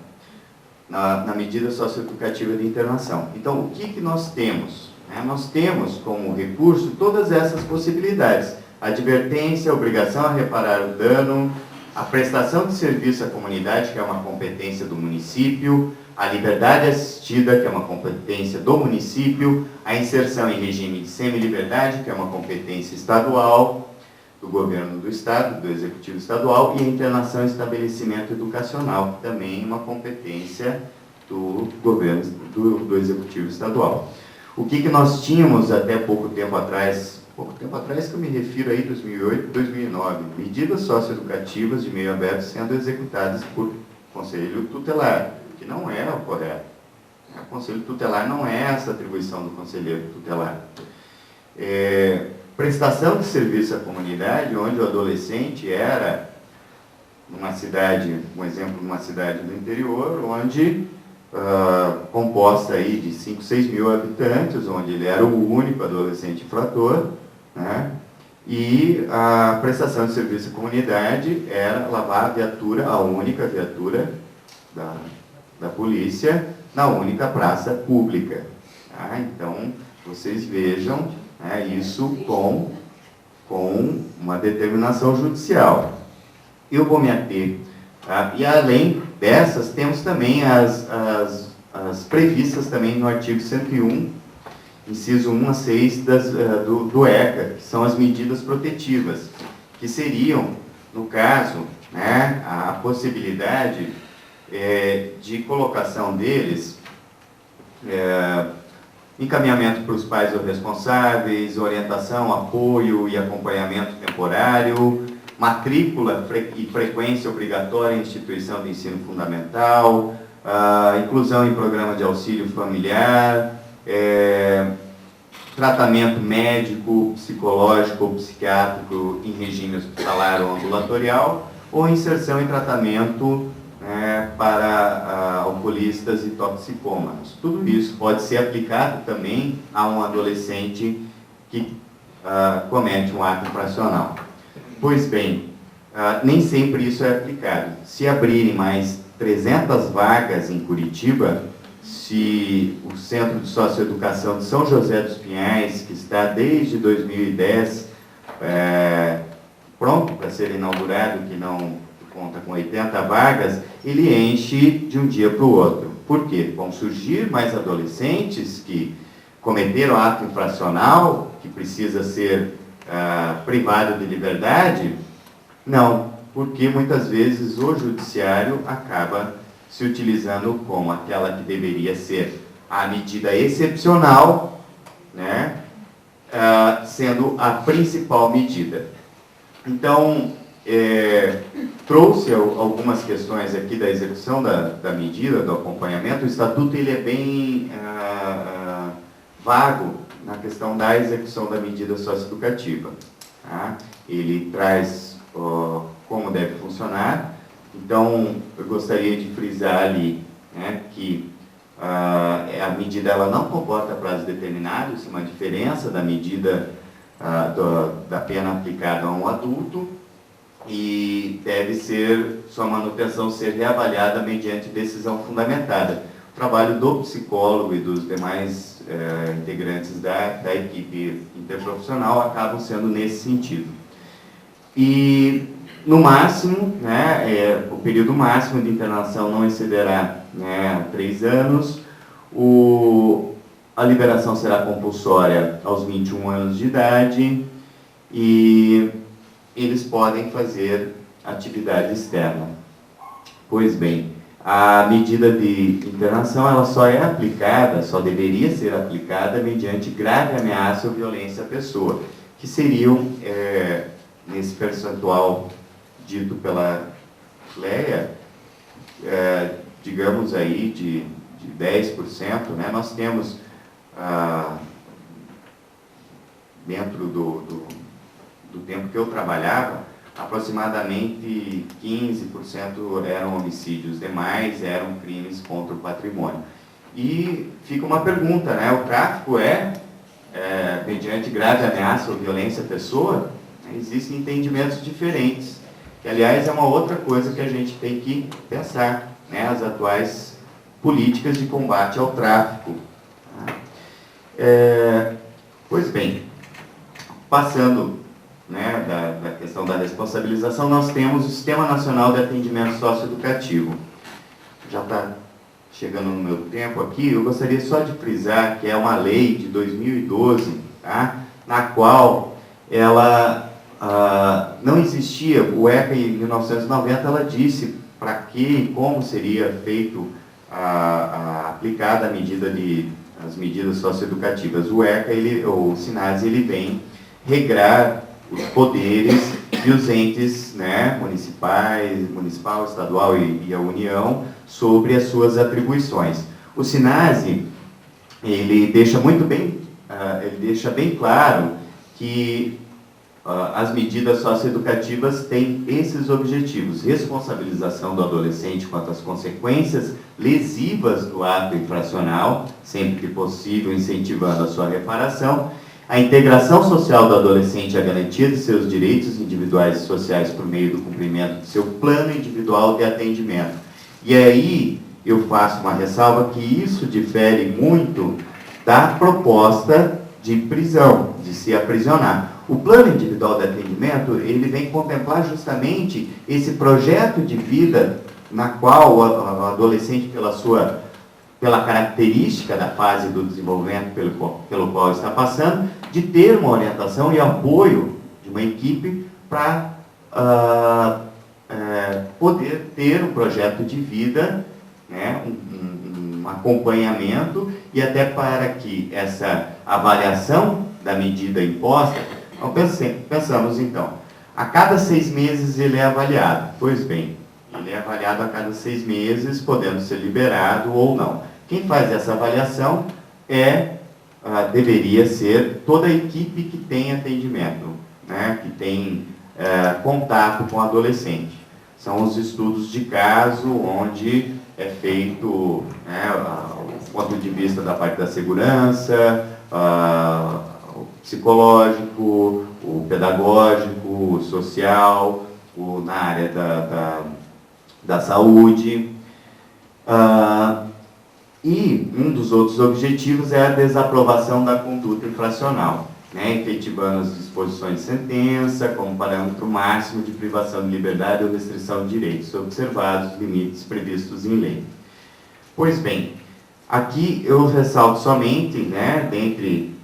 na medida socioeducativa de internação. Então, o que nós temos? Nós temos como recurso todas essas possibilidades. A advertência, a obrigação a reparar o dano, a prestação de serviço à comunidade, que é uma competência do município, a liberdade assistida, que é uma competência do município, a inserção em regime de semi-liberdade, que é uma competência estadual, do governo do estado, do executivo estadual, e a internação em estabelecimento educacional, que também é uma competência do governo, do executivo estadual. O que nós tínhamos até pouco tempo atrás que eu me refiro aí, 2008, 2009, medidas socioeducativas de meio aberto sendo executadas por conselho tutelar, que não era o correto. O conselho tutelar não é essa atribuição do conselheiro tutelar. Prestação de serviço à comunidade, onde o adolescente era numa cidade, um exemplo, numa cidade do interior, onde composta aí de 5, 6 mil habitantes, onde ele era o único adolescente infrator, né? E a prestação de serviço à comunidade era lavar a viatura, a única viatura da polícia, na única praça pública. Tá? Então, vocês vejam, né, isso com uma determinação judicial. Eu vou me ater. Tá? E além dessas, temos também as previstas também no artigo 101, inciso 1 a 6 do ECA, que são as medidas protetivas, que seriam, no caso, né, a possibilidade de colocação deles, encaminhamento para os pais ou responsáveis, orientação, apoio e acompanhamento temporário, matrícula e frequência obrigatória em instituição de ensino fundamental, inclusão em programa de auxílio familiar, tratamento médico, psicológico ou psiquiátrico em regime hospitalar ou ambulatorial, ou inserção em tratamento para alcoolistas e toxicômanos. Tudo isso pode ser aplicado também a um adolescente que comete um ato infracional. Pois bem, nem sempre isso é aplicado. Se abrirem mais 300 vagas em Curitiba, se o Centro de Socioeducação de São José dos Pinhais, que está desde 2010 pronto para ser inaugurado, que não conta com 80 vagas, ele enche de um dia para o outro. Por quê? Vão surgir mais adolescentes que cometeram ato infracional, que precisa ser privado de liberdade? Não, porque muitas vezes o judiciário acaba se utilizando como aquela que deveria ser a medida excepcional, né, sendo a principal medida. Então, trouxe algumas questões aqui da execução da medida, do acompanhamento. O Estatuto ele é bem vago na questão da execução da medida socioeducativa. Tá? Ele traz como deve funcionar. Então, eu gostaria de frisar ali né, que a medida ela não comporta prazo determinado, isso é uma diferença da medida da pena aplicada a um adulto, e deve ser, sua manutenção ser reavaliada mediante decisão fundamentada. O trabalho do psicólogo e dos demais integrantes da equipe interprofissional acabam sendo nesse sentido. E, no máximo, né, o período máximo de internação não excederá 3 anos, a liberação será compulsória aos 21 anos de idade e eles podem fazer atividade externa. Pois bem, a medida de internação ela só é aplicada, só deveria ser aplicada mediante grave ameaça ou violência à pessoa, que seriam, nesse percentual dito pela Cleia, digamos aí de 10%, né? Nós temos dentro do tempo que eu trabalhava, aproximadamente 15% eram homicídios, demais eram crimes contra o patrimônio. E fica uma pergunta, né? O tráfico mediante grave ameaça ou violência à pessoa? Existem entendimentos diferentes, que aliás é uma outra coisa que a gente tem que pensar, né? As atuais políticas de combate ao tráfico. Pois bem, passando, né, da questão da responsabilização, nós temos o Sistema Nacional de Atendimento Socioeducativo. Já está chegando no meu tempo aqui, eu gostaria só de frisar que é uma lei de 2012, tá? Na qual ela não existia, o ECA em 1990 ela disse para que e como seria feito aplicada as medidas socioeducativas. O ECA, o SINASE, ele vem regrar os poderes e os entes, né, municipal, estadual e a União sobre as suas atribuições. O SINASE, ele deixa bem claro que as medidas socioeducativas têm esses objetivos: responsabilização do adolescente quanto às consequências lesivas do ato infracional, sempre que possível incentivando a sua reparação, a integração social do adolescente e a garantia de seus direitos individuais e sociais por meio do cumprimento de seu plano individual de atendimento. E aí eu faço uma ressalva que isso difere muito da proposta de prisão, de se aprisionar. O plano individual de atendimento, ele vem contemplar justamente esse projeto de vida na qual o adolescente, pela característica da fase do desenvolvimento pelo qual está passando, de ter uma orientação e apoio de uma equipe para poder ter um projeto de vida, né, um acompanhamento, e até para que essa avaliação da medida imposta, então, pensamos então, a cada 6 meses ele é avaliado. Pois bem, ele é avaliado a cada 6 meses, podendo ser liberado ou não. Quem faz essa avaliação deveria ser toda a equipe que tem atendimento, né, que tem contato com o adolescente. São os estudos de caso onde é feito, né, o ponto de vista da parte da segurança, o psicológico, o pedagógico, o social, na área da saúde. E um dos outros objetivos é a desaprovação da conduta infracional, né, efetivando as disposições de sentença como parâmetro máximo de privação de liberdade ou restrição de direitos, observados os limites previstos em lei. Pois bem, aqui eu ressalto somente, né, dentre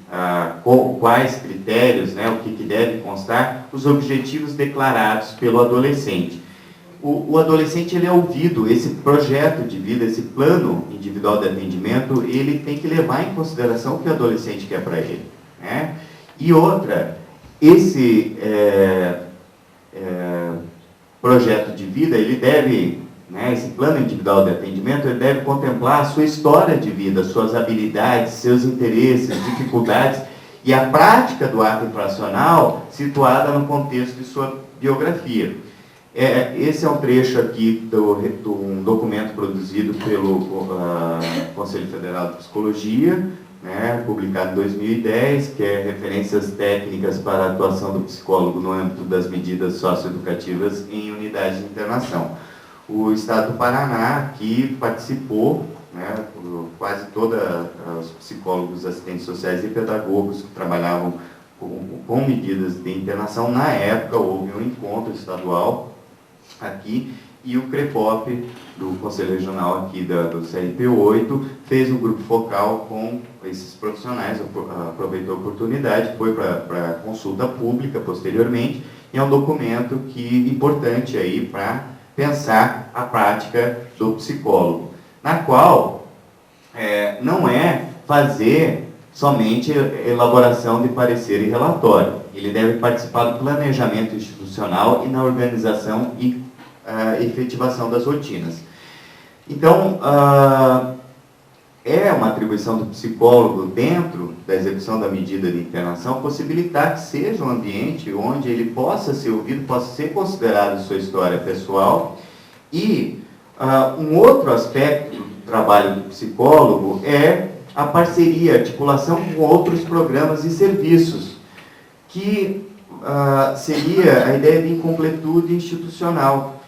quais critérios, né, o que deve constar, os objetivos declarados pelo adolescente. O adolescente, ele é ouvido, esse projeto de vida, esse plano individual de atendimento, ele tem que levar em consideração o que o adolescente quer para ele, né? E outra, esse projeto de vida, ele deve, né, esse plano individual de atendimento, ele deve contemplar a sua história de vida, suas habilidades, seus interesses, dificuldades e a prática do ato infracional situada no contexto de sua biografia. Esse é um trecho aqui de um documento produzido pelo Conselho Federal de Psicologia, né, publicado em 2010, que é referências técnicas para a atuação do psicólogo no âmbito das medidas socioeducativas em unidade de internação. O Estado do Paraná aqui participou, né, quase todos os psicólogos, assistentes sociais e pedagogos que trabalhavam com medidas de internação. Na época houve um encontro estadual aqui, e o CREPOP, do Conselho Regional aqui do CRP8, fez um grupo focal com esses profissionais, aproveitou a oportunidade, foi para consulta pública posteriormente, e é um documento importante aí para pensar a prática do psicólogo, na qual não é fazer somente elaboração de parecer e relatório. Ele deve participar do planejamento institucional e na organização e efetivação das rotinas. Então, é uma atribuição do psicólogo, dentro da execução da medida de internação, possibilitar que seja um ambiente onde ele possa ser ouvido, possa ser considerado sua história pessoal. E um outro aspecto do trabalho do psicólogo é a parceria, a articulação com outros programas e serviços, que seria a ideia de incompletude institucional.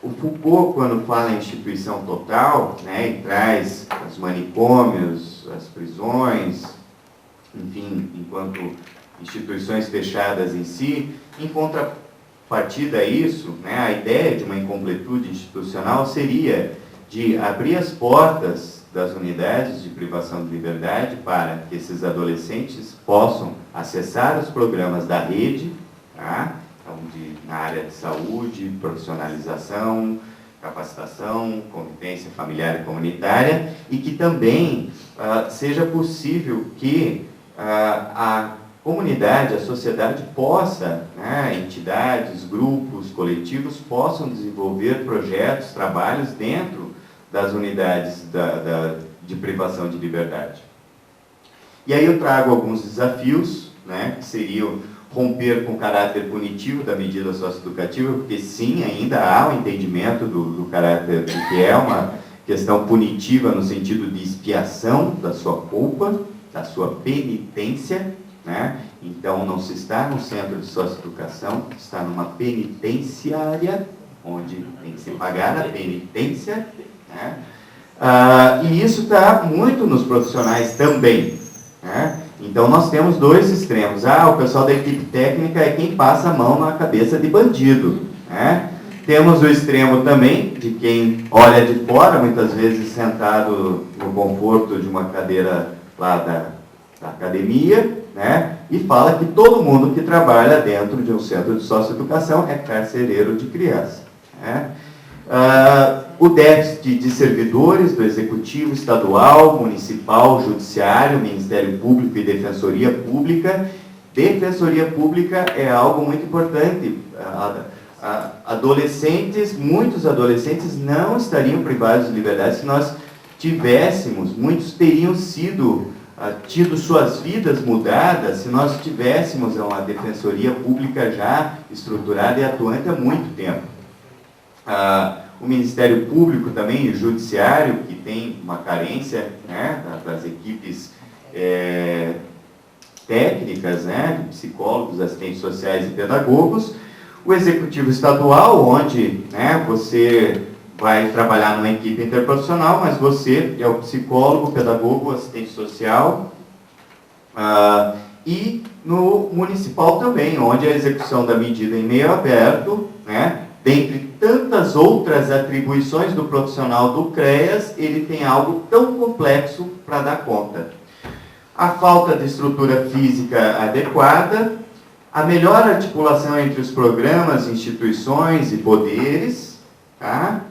O Foucault, quando fala em instituição total, né, e traz os manicômios, as prisões, enfim, enquanto instituições fechadas em si, em contrapartida a isso, né, a ideia de uma incompletude institucional seria de abrir as portas das unidades de privação de liberdade para que esses adolescentes possam acessar os programas da rede, tá? Na área de saúde, profissionalização, capacitação, convivência familiar e comunitária, e que também seja possível que a comunidade, a sociedade possa, né, entidades, grupos, coletivos, possam desenvolver projetos, trabalhos dentro das unidades de privação de liberdade. E aí eu trago alguns desafios, né, que seriam romper com o caráter punitivo da medida socioeducativa, porque sim, ainda há o entendimento do caráter, que é uma questão punitiva no sentido de expiação da sua culpa, da sua penitência, né? Então não se está no centro de socioeducação, está numa penitenciária, onde tem que se pagar a penitência, né? E isso está muito nos profissionais também, né? Então nós temos dois extremos. O pessoal da equipe técnica é quem passa a mão na cabeça de bandido, né? Temos o extremo também de quem olha de fora, muitas vezes sentado no conforto de uma cadeira lá da academia, né? E fala que todo mundo que trabalha dentro de um centro de socioeducação é carcereiro de criança, né? O déficit de servidores do Executivo Estadual, Municipal, Judiciário, Ministério Público e Defensoria Pública. Defensoria Pública é algo muito importante. Muitos adolescentes não estariam privados de liberdade se nós tivéssemos, muitos teriam tido suas vidas mudadas se nós tivéssemos uma Defensoria Pública já estruturada e atuante há muito tempo. O Ministério Público também, o Judiciário, que tem uma carência, né, das equipes técnicas, né, de psicólogos, assistentes sociais e pedagogos. O Executivo Estadual, onde, né, você vai trabalhar numa equipe interprofissional, mas você é o psicólogo, pedagogo, assistente social. E no Municipal também, onde a execução da medida em meio aberto, né, dentre tantas outras atribuições do profissional do CREAS, ele tem algo tão complexo para dar conta. A falta de estrutura física adequada, a melhor articulação entre os programas, instituições e poderes, tá?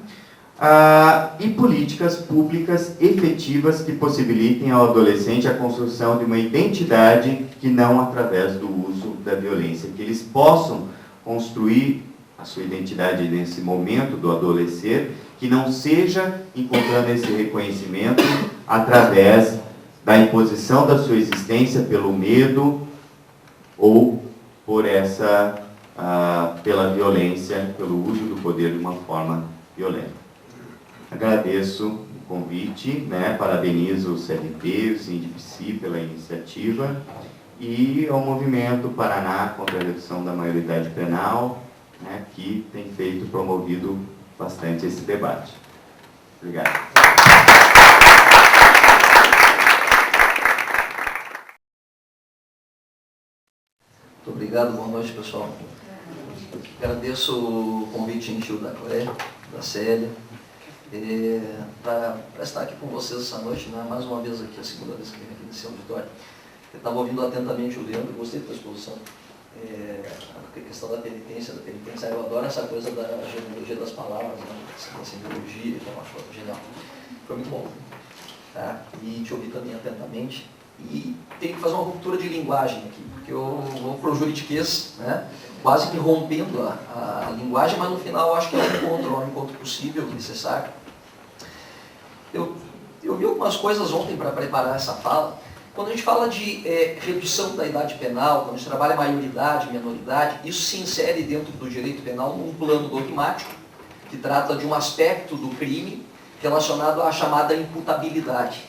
E políticas públicas efetivas que possibilitem ao adolescente a construção de uma identidade que não através do uso da violência, que eles possam construir a sua identidade nesse momento do adolescer, que não seja encontrando esse reconhecimento através da imposição da sua existência pelo medo ou por essa pela violência, pelo uso do poder de uma forma violenta. Agradeço o convite, né, parabenizo o CLP, o SINDPC pela iniciativa e ao Movimento Paraná contra a Redução da Maioridade Penal, né, que tem promovido bastante esse debate. Obrigado. Muito obrigado, boa noite, pessoal. Agradeço o convite gentil da Cléia, da Célia, para estar aqui com vocês essa noite, né? Mais uma vez aqui, a segunda vez que venho aqui nesse auditório. Eu estava ouvindo atentamente o Leandro, gostei da exposição. A questão da penitência, eu adoro essa coisa da genealogia das palavras, né? Da simbologia, que é uma coisa genial. Foi muito bom, tá? E te ouvir também atentamente. E tem que fazer uma ruptura de linguagem aqui, porque eu vou para o juridiquês, né? Quase que rompendo a linguagem, mas no final eu acho que é um encontro possível, necessário. Eu vi algumas coisas ontem para preparar essa fala. Quando a gente fala de redução da idade penal, quando a gente trabalha maioridade, minoridade, isso se insere dentro do direito penal num plano dogmático, que trata de um aspecto do crime relacionado à chamada imputabilidade.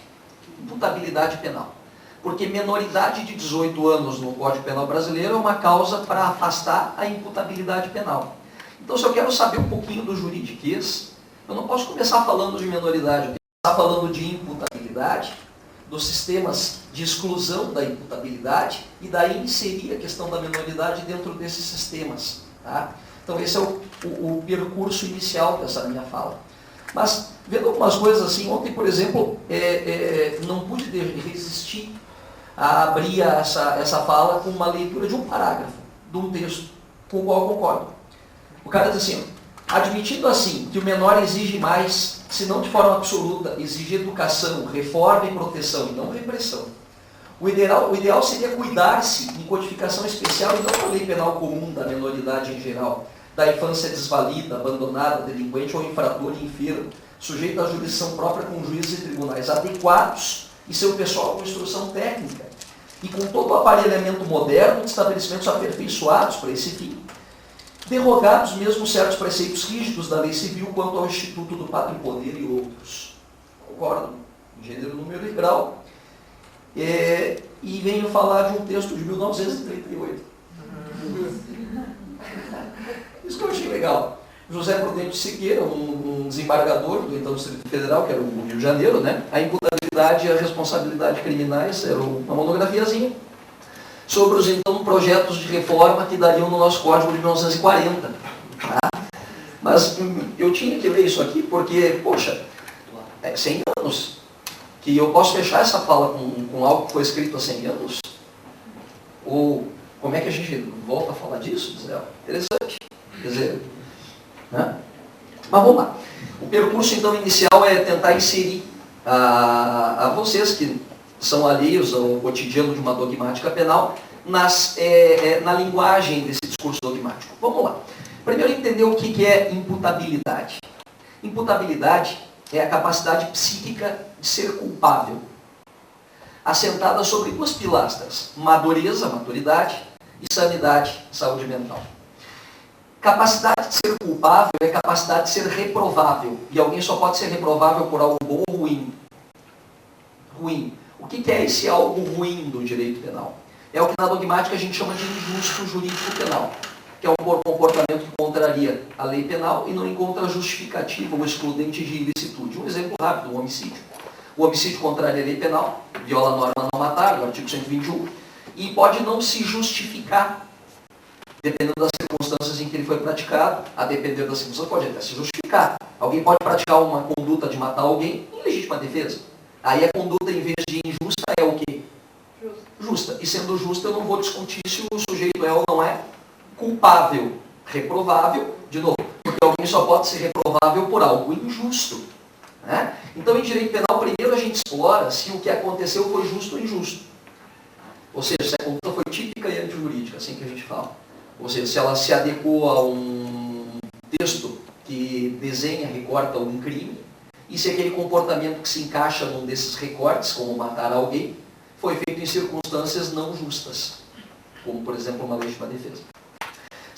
Imputabilidade penal. Porque menoridade de 18 anos no Código Penal brasileiro é uma causa para afastar a imputabilidade penal. Então, se eu quero saber um pouquinho do juridiquês, eu não posso começar falando de menoridade, eu tenho que começar falando de imputabilidade, dos sistemas de exclusão da imputabilidade, e daí inserir a questão da menoridade dentro desses sistemas. Tá? Então, esse é o percurso inicial dessa minha fala. Mas, vendo algumas coisas assim, ontem, por exemplo, não pude resistir a abrir essa fala com uma leitura de um parágrafo, de um texto, com o qual eu concordo. O cara diz assim, admitindo assim que o menor exige mais, se não de forma absoluta, exige educação, reforma e proteção, e não repressão. O ideal seria cuidar-se em codificação especial e não na lei penal comum da menoridade em geral, da infância desvalida, abandonada, delinquente ou infrator e enfermo, sujeito à jurisdição própria com juízes e tribunais adequados e seu pessoal com instrução técnica, e com todo o aparelhamento moderno de estabelecimentos aperfeiçoados para esse fim, derrogados mesmo certos preceitos rígidos da lei civil quanto ao Instituto do Pátrio Poder e outros. Concordo? Gênero, número e grau. E venho falar de um texto de 1938. Isso que eu achei legal. José Prudente Siqueira, um desembargador do então Distrito Federal, que era o Rio de Janeiro, né? A imputabilidade e a responsabilidade criminais, era uma monografiazinha, sobre os então projetos de reforma que dariam no nosso Código de 1940. Tá? Mas eu tinha que ler isso aqui porque, poxa, 100 anos, que eu posso fechar essa fala com algo que foi escrito há 100 anos? Ou como é que a gente volta a falar disso? Interessante. Quer dizer, né? Mas vamos lá. O percurso então inicial é tentar inserir a vocês que são alheios ao cotidiano de uma dogmática penal na linguagem desse discurso dogmático. Vamos lá. Primeiro entender o que é imputabilidade. Imputabilidade é a capacidade psíquica de ser culpável, assentada sobre duas pilastras: madureza, maturidade, e sanidade, saúde mental. Capacidade de ser culpável é capacidade de ser reprovável. E alguém só pode ser reprovável por algo bom ou ruim. Ruim. O que é esse algo ruim do direito penal? É o que na dogmática a gente chama de injusto jurídico penal, que é um comportamento que contraria a lei penal e não encontra justificativa ou excludente de ilicitude. Um exemplo rápido, o homicídio. O homicídio contraria a lei penal, viola a norma não matar, o artigo 121, e pode não se justificar, dependendo das circunstâncias em que ele foi praticado. A depender das circunstâncias pode até se justificar. Alguém pode praticar uma conduta de matar alguém em legítima defesa. Aí a conduta, em vez de injusta, é o quê? Justa. E sendo justa, eu não vou discutir se o sujeito é ou não é culpável. Reprovável, de novo, porque alguém só pode ser reprovável por algo injusto. Né? Então, em direito penal, primeiro a gente explora se o que aconteceu foi justo ou injusto. Ou seja, se a conduta foi típica e antijurídica, assim que a gente fala. Ou seja, se ela se adequou a um texto que desenha, recorta um crime, e se aquele comportamento que se encaixa num desses recortes, como matar alguém, foi feito em circunstâncias não justas, como, por exemplo, uma legítima defesa.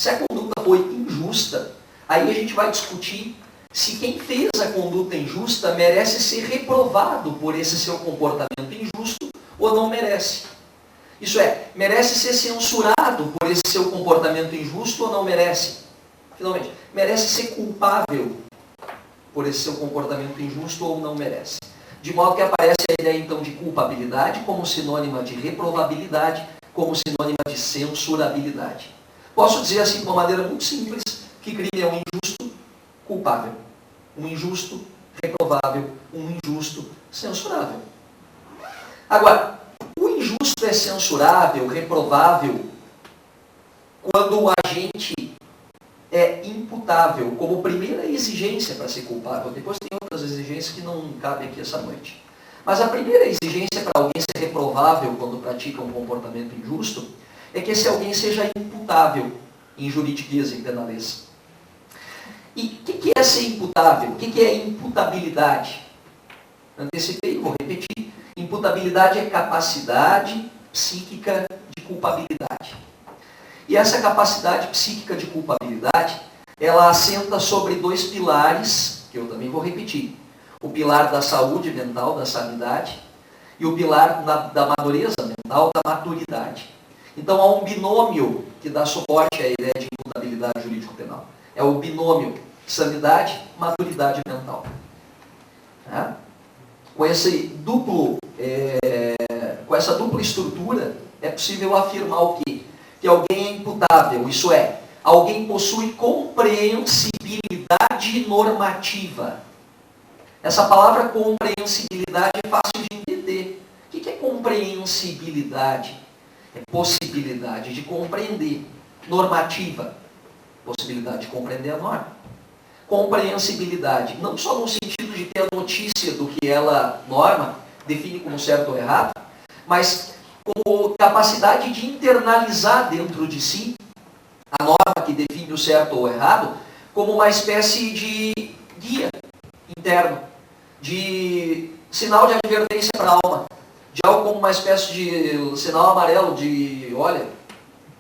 Se a conduta foi injusta, aí a gente vai discutir se quem fez a conduta injusta merece ser reprovado por esse seu comportamento injusto ou não merece. Isso é, merece ser censurado por esse seu comportamento injusto ou não merece? Finalmente, merece ser culpável por esse seu comportamento injusto ou não merece? De modo que aparece a ideia então de culpabilidade como sinônima de reprovabilidade, como sinônima de censurabilidade. Posso dizer assim de uma maneira muito simples que crime é um injusto culpável, um injusto reprovável, um injusto censurável. Agora, o injusto é censurável, reprovável, quando o agente é imputável como primeira exigência para ser culpável. Depois tem outras exigências que não cabem aqui essa noite. Mas a primeira exigência para alguém ser reprovável quando pratica um comportamento injusto é que esse alguém seja imputável em juridiquês, em penalês. E o que é ser imputável? O que é imputabilidade? Antecipei, vou repetir. Imputabilidade é capacidade psíquica de culpabilidade. E essa capacidade psíquica de culpabilidade, ela assenta sobre dois pilares, que eu também vou repetir. O pilar da saúde mental, da sanidade, e o pilar da madureza mental, da maturidade. Então há um binômio que dá suporte à ideia de imputabilidade jurídico-penal. É o binômio sanidade, maturidade mental. Com essa dupla estrutura, é possível afirmar o quê? Que alguém é imputável, isso é, alguém possui compreensibilidade normativa. Essa palavra compreensibilidade é fácil de entender. O que é compreensibilidade? É possibilidade de compreender. Normativa, possibilidade de compreender a norma. Compreensibilidade, não só no sentido de ter a notícia do que ela norma, define como certo ou errado, mas como capacidade de internalizar dentro de si a norma que define o certo ou errado, como uma espécie de guia interno, de sinal de advertência para a alma, de algo como uma espécie de sinal amarelo de, olha,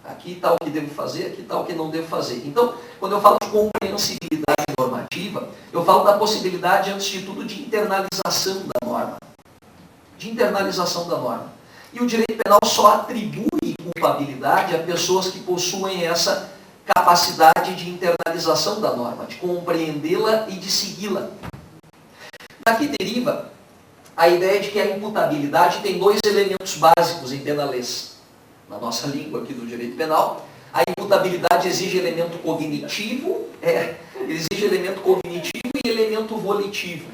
aqui está o que devo fazer, aqui está o que não devo fazer. Então, quando eu falo de compreensibilidade normativa, eu falo da possibilidade, antes de tudo, de internalização da norma. De internalização da norma. E o direito penal só atribui culpabilidade a pessoas que possuem essa capacidade de internalização da norma, de compreendê-la e de segui-la. Daqui deriva a ideia de que a imputabilidade tem dois elementos básicos em penalês. Na nossa língua aqui do direito penal, a imputabilidade exige elemento cognitivo, exige elemento cognitivo e elemento volitivo.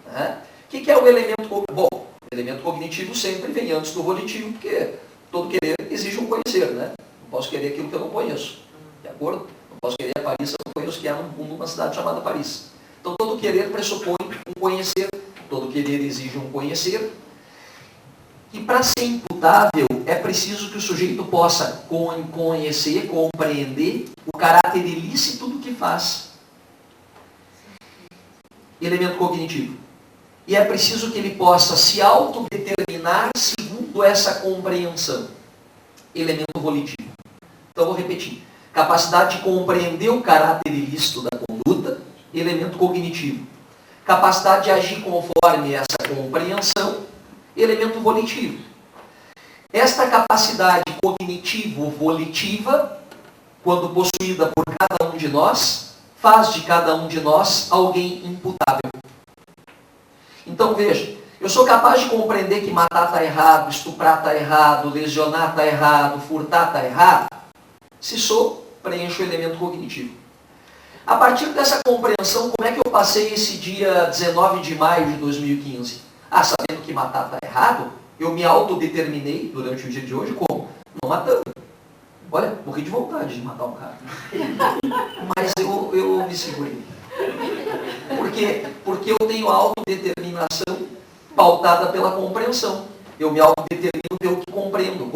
O que é o elemento cognitivo? Bom, o elemento cognitivo sempre vem antes do volitivo, porque todo querer exige um conhecer, né? Não posso querer aquilo que eu não conheço, de acordo? Não posso querer a Paris se eu não conheço que há numa cidade chamada Paris. Então todo querer pressupõe um conhecer, todo querer exige um conhecer. E para ser imputável, é preciso que o sujeito possa conhecer, compreender o caráter ilícito do que faz. Elemento cognitivo. E é preciso que ele possa se autodeterminar segundo essa compreensão. Elemento volitivo. Então vou repetir. Capacidade de compreender o caráter ilícito da conduta, elemento cognitivo. Capacidade de agir conforme essa compreensão, elemento volitivo. Esta capacidade cognitivo-volitiva, quando possuída por cada um de nós, faz de cada um de nós alguém imputável. Então veja, eu sou capaz de compreender que matar está errado, estuprar está errado, lesionar está errado, furtar está errado, se sou, preencho o elemento cognitivo. A partir dessa compreensão, como é que eu passei esse dia 19 de maio de 2015? Sabendo que matar está errado, eu me autodeterminei durante o dia de hoje como? Não matando. Olha, morri de vontade de matar um cara. Mas eu me segurei. Porque eu tenho a autodeterminação pautada pela compreensão. Eu me autodetermino pelo que compreendo.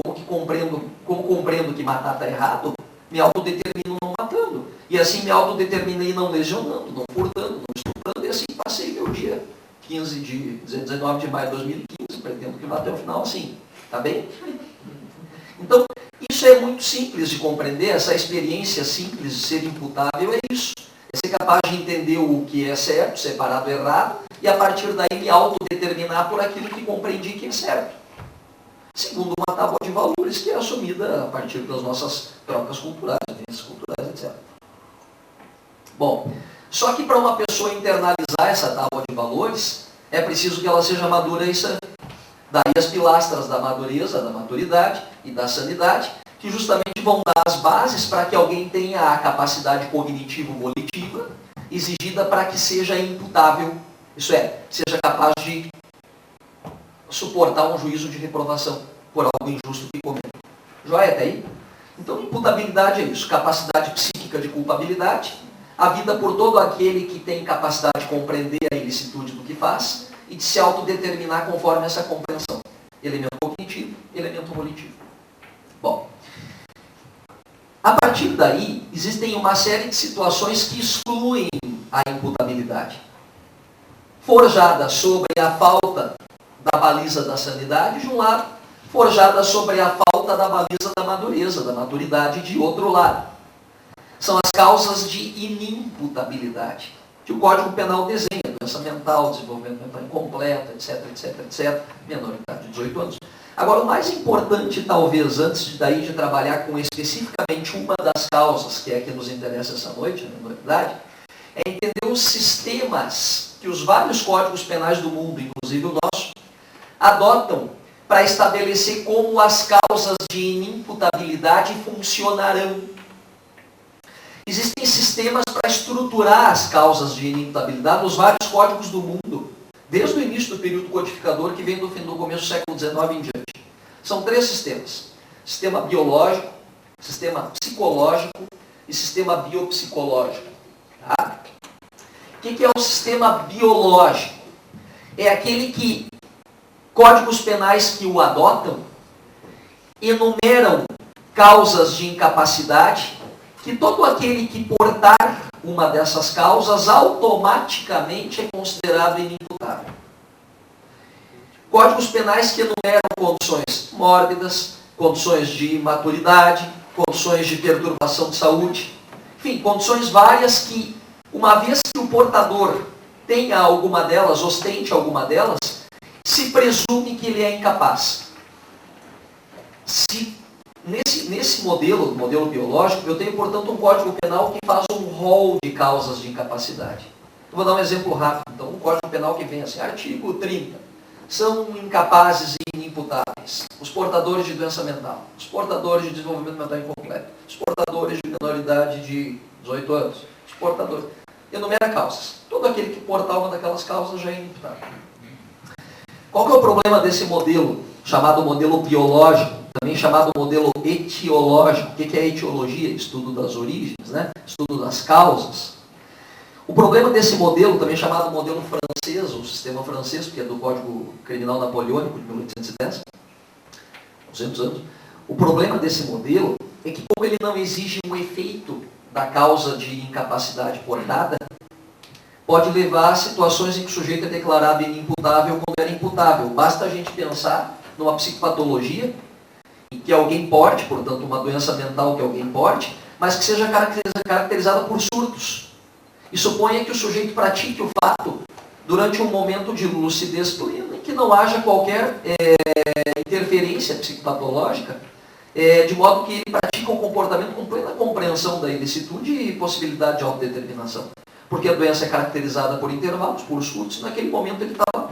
Como compreendo que matar está errado, me autodetermino não matando. E assim me autodeterminei não lesionando, não furtando, não estuprando, e assim passei meu dia 19 de maio de 2015, pretendo que vá até o final assim. Tá bem? Então, isso isso é muito simples de compreender, essa experiência simples de ser imputável é isso. É ser capaz de entender o que é certo, separar do errado, e a partir daí me autodeterminar por aquilo que compreendi que é certo. Segundo uma tábua de valores que é assumida a partir das nossas trocas culturais, vivências culturais, etc. Bom, só que para uma pessoa internalizar essa tábua de valores, é preciso que ela seja madura e sã. Daí as pilastras da madureza, da maturidade e da sanidade, que justamente vão dar as bases para que alguém tenha a capacidade cognitivo-volitiva exigida para que seja imputável, isso é, seja capaz de suportar um juízo de reprovação por algo injusto que comete. Joia até aí? Então, imputabilidade é isso, capacidade psíquica de culpabilidade, a vida por todo aquele que tem capacidade de compreender a ilicitude do que faz e de se autodeterminar conforme essa compreensão. Elemento cognitivo, elemento volitivo. Bom, a partir daí, existem uma série de situações que excluem a imputabilidade. Forjada sobre a falta da baliza da sanidade, de um lado, forjada sobre a falta da baliza da madureza, da maturidade, de outro lado. São as causas de inimputabilidade, que o Código Penal desenha: doença mental, desenvolvimento mental incompleto, etc, etc, etc, menoridade de 18 anos. Agora, o mais importante, talvez, antes de trabalhar com especificamente uma das causas, que é a que nos interessa essa noite, a menoridade, é entender os sistemas que os vários códigos penais do mundo, inclusive o nosso, adotam para estabelecer como as causas de inimputabilidade funcionarão. Existem sistemas para estruturar as causas de inimputabilidade nos vários códigos do mundo, desde o início do período codificador, que vem do começo do século XIX em diante. São 3 sistemas: sistema biológico, sistema psicológico e sistema biopsicológico. Tá? O que é o sistema biológico? É aquele que códigos penais que o adotam enumeram causas de incapacidade que todo aquele que portar uma dessas causas automaticamente é considerado inimputável. Códigos penais que enumeram condições mórbidas, condições de imaturidade, condições de perturbação de saúde, enfim, condições várias que, uma vez que o portador tenha alguma delas, ostente alguma delas, se presume que ele é incapaz. Nesse modelo biológico, eu tenho, portanto, um código penal que faz um rol de causas de incapacidade. Eu vou dar um exemplo rápido. Então, um código penal que vem assim, artigo 30. São incapazes e inimputáveis os portadores de doença mental, os portadores de desenvolvimento mental incompleto, os portadores de menoridade de 18 anos, os portadores... Enumera causas. Todo aquele que portar uma daquelas causas já é inimputável. Qual que é o problema desse modelo, chamado modelo biológico, também chamado modelo etiológico? O que é etiologia? Estudo das origens, né? Estudo das causas. O problema desse modelo, também chamado modelo francês, ou sistema francês, porque é do Código Criminal Napoleônico de 1810, 200 anos. O problema desse modelo é que, como ele não exige um efeito da causa de incapacidade portada, pode levar a situações em que o sujeito é declarado inimputável quando era imputável. Basta a gente pensar numa psicopatologia em que alguém porte, portanto, uma doença mental que alguém porte, mas que seja caracterizada por surtos. E suponha que o sujeito pratique o fato durante um momento de lucidez plena, em que não haja qualquer interferência psicopatológica, de modo que ele pratica um comportamento com plena compreensão da ilicitude e possibilidade de autodeterminação. Porque a doença é caracterizada por intervalos, por surtos, e naquele momento ele estava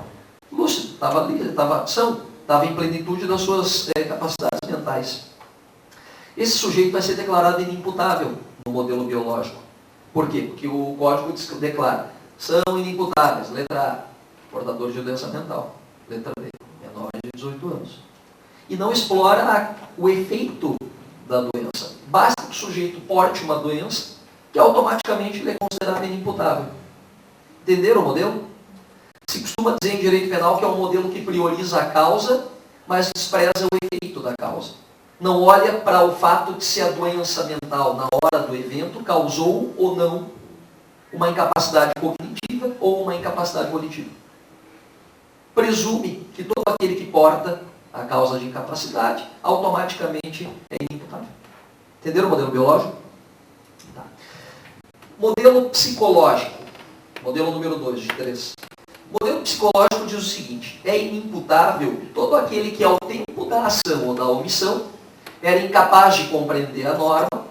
lúcido, estava livre, estava são, estava em plenitude das suas capacidades mentais. Esse sujeito vai ser declarado inimputável no modelo biológico. Por quê? Porque o código declara: são inimputáveis, letra A, portador de doença mental, letra B, menor de 18 anos. E não explora o efeito da doença. Basta que o sujeito porte uma doença que automaticamente ele é considerado inimputável. Entenderam o modelo? Se costuma dizer em direito penal que é um modelo que prioriza a causa, mas despreza o efeito da causa. Não olha para o fato de se a doença mental, na hora do evento, causou ou não uma incapacidade cognitiva ou uma incapacidade volitiva. Presume que todo aquele que porta a causa de incapacidade automaticamente é inimputável. Entenderam o modelo biológico? Tá. Modelo psicológico. Modelo número 2 de interesse. O modelo psicológico diz o seguinte: é inimputável todo aquele que ao tempo da ação ou da omissão era incapaz de compreender a norma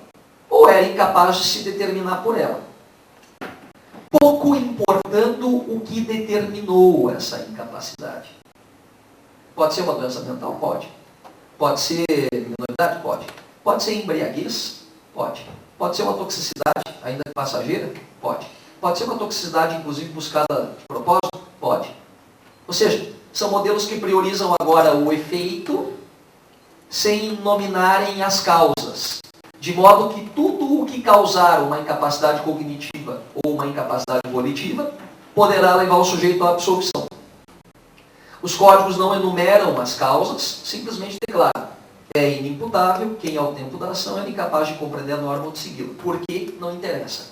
ou era incapaz de se determinar por ela. Pouco importando o que determinou essa incapacidade. Pode ser uma doença mental? Pode. Pode ser minoridade? Pode. Pode ser embriaguez? Pode. Pode ser uma toxicidade, ainda que passageira? Pode. Pode ser uma toxicidade, inclusive, buscada de propósito? Pode. Ou seja, são modelos que priorizam agora o efeito sem nominarem as causas. De modo que tudo o que causar uma incapacidade cognitiva ou uma incapacidade volitiva poderá levar o sujeito à absolvição. Os códigos não enumeram as causas, simplesmente declaram: é inimputável quem ao tempo da ação é incapaz de compreender a norma ou de segui-la. Por que? Não interessa.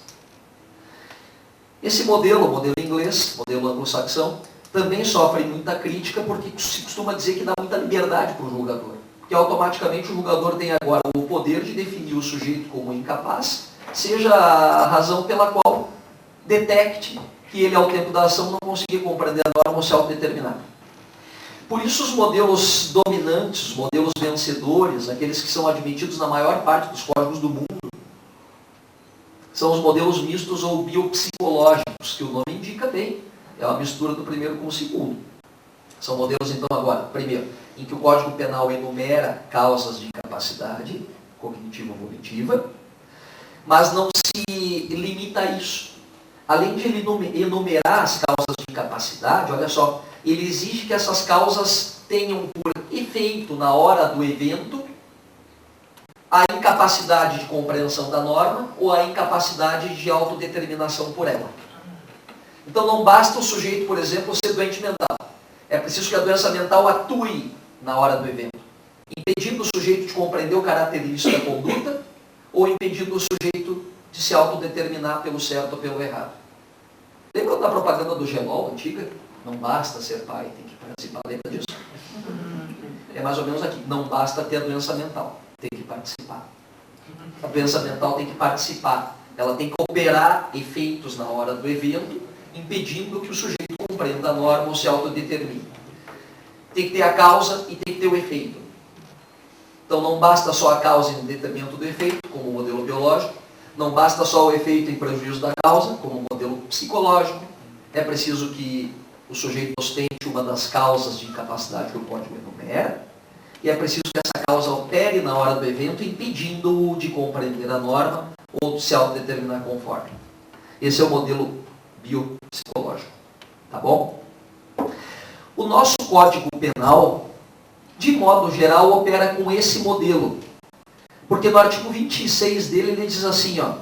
Esse modelo, o modelo inglês, modelo anglo-saxão, também sofre muita crítica porque se costuma dizer que dá muita liberdade para o julgador. Porque automaticamente o julgador tem agora o poder de definir o sujeito como incapaz, seja a razão pela qual detecte que ele ao tempo da ação não conseguia compreender a norma ou se autodeterminar. Por isso os modelos dominantes, os modelos vencedores, aqueles que são admitidos na maior parte dos códigos do mundo, são os modelos mistos ou biopsicológicos, que o nome indica bem. É uma mistura do primeiro com o segundo. São modelos, então, agora, primeiro, em que o Código Penal enumera causas de incapacidade cognitiva ou volitiva, mas não se limita a isso. Além de ele enumerar as causas de incapacidade, olha só, ele exige que essas causas tenham por efeito, na hora do evento, a incapacidade de compreensão da norma ou a incapacidade de autodeterminação por ela. Então não basta o sujeito, por exemplo, ser doente mental. É preciso que a doença mental atue na hora do evento, impedindo o sujeito de compreender o caráter ilícito da conduta ou impedindo o sujeito de se autodeterminar pelo certo ou pelo errado. Lembra da propaganda do Gelol, antiga? Não basta ser pai, tem que participar. Lembra disso? É mais ou menos aqui. Não basta ter a doença mental, tem que participar. A doença mental tem que participar. Ela tem que operar efeitos na hora do evento, impedindo que o sujeito compreenda a norma ou se autodetermine. Tem que ter a causa e tem que ter o efeito. Então não basta só a causa em detrimento do efeito, como o modelo biológico. Não basta só o efeito em prejuízo da causa, como o modelo psicológico. É preciso que o sujeito ostente uma das causas de incapacidade que o código enumera. E é preciso que essa causa opere na hora do evento, impedindo-o de compreender a norma ou de se autodeterminar conforme. Esse é o modelo biopsicológico. Tá bom? O nosso Código Penal, de modo geral, opera com esse modelo. Porque no artigo 26 dele, ele diz assim, ó: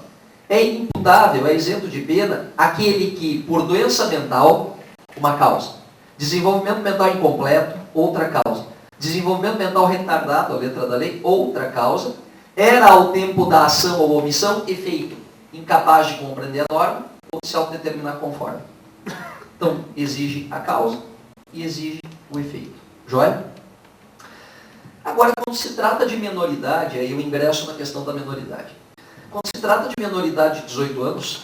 é inimputável, é isento de pena, aquele que, por doença mental, uma causa. Desenvolvimento mental incompleto, outra causa. Desenvolvimento mental retardado, a letra da lei, outra causa. Era ao tempo da ação ou omissão, efeito. Incapaz de compreender a norma ou de se autodeterminar conforme. Então, exige a causa e exige o efeito. Joia? Agora, quando se trata de menoridade, aí eu ingresso na questão da menoridade. Quando se trata de menoridade de 18 anos,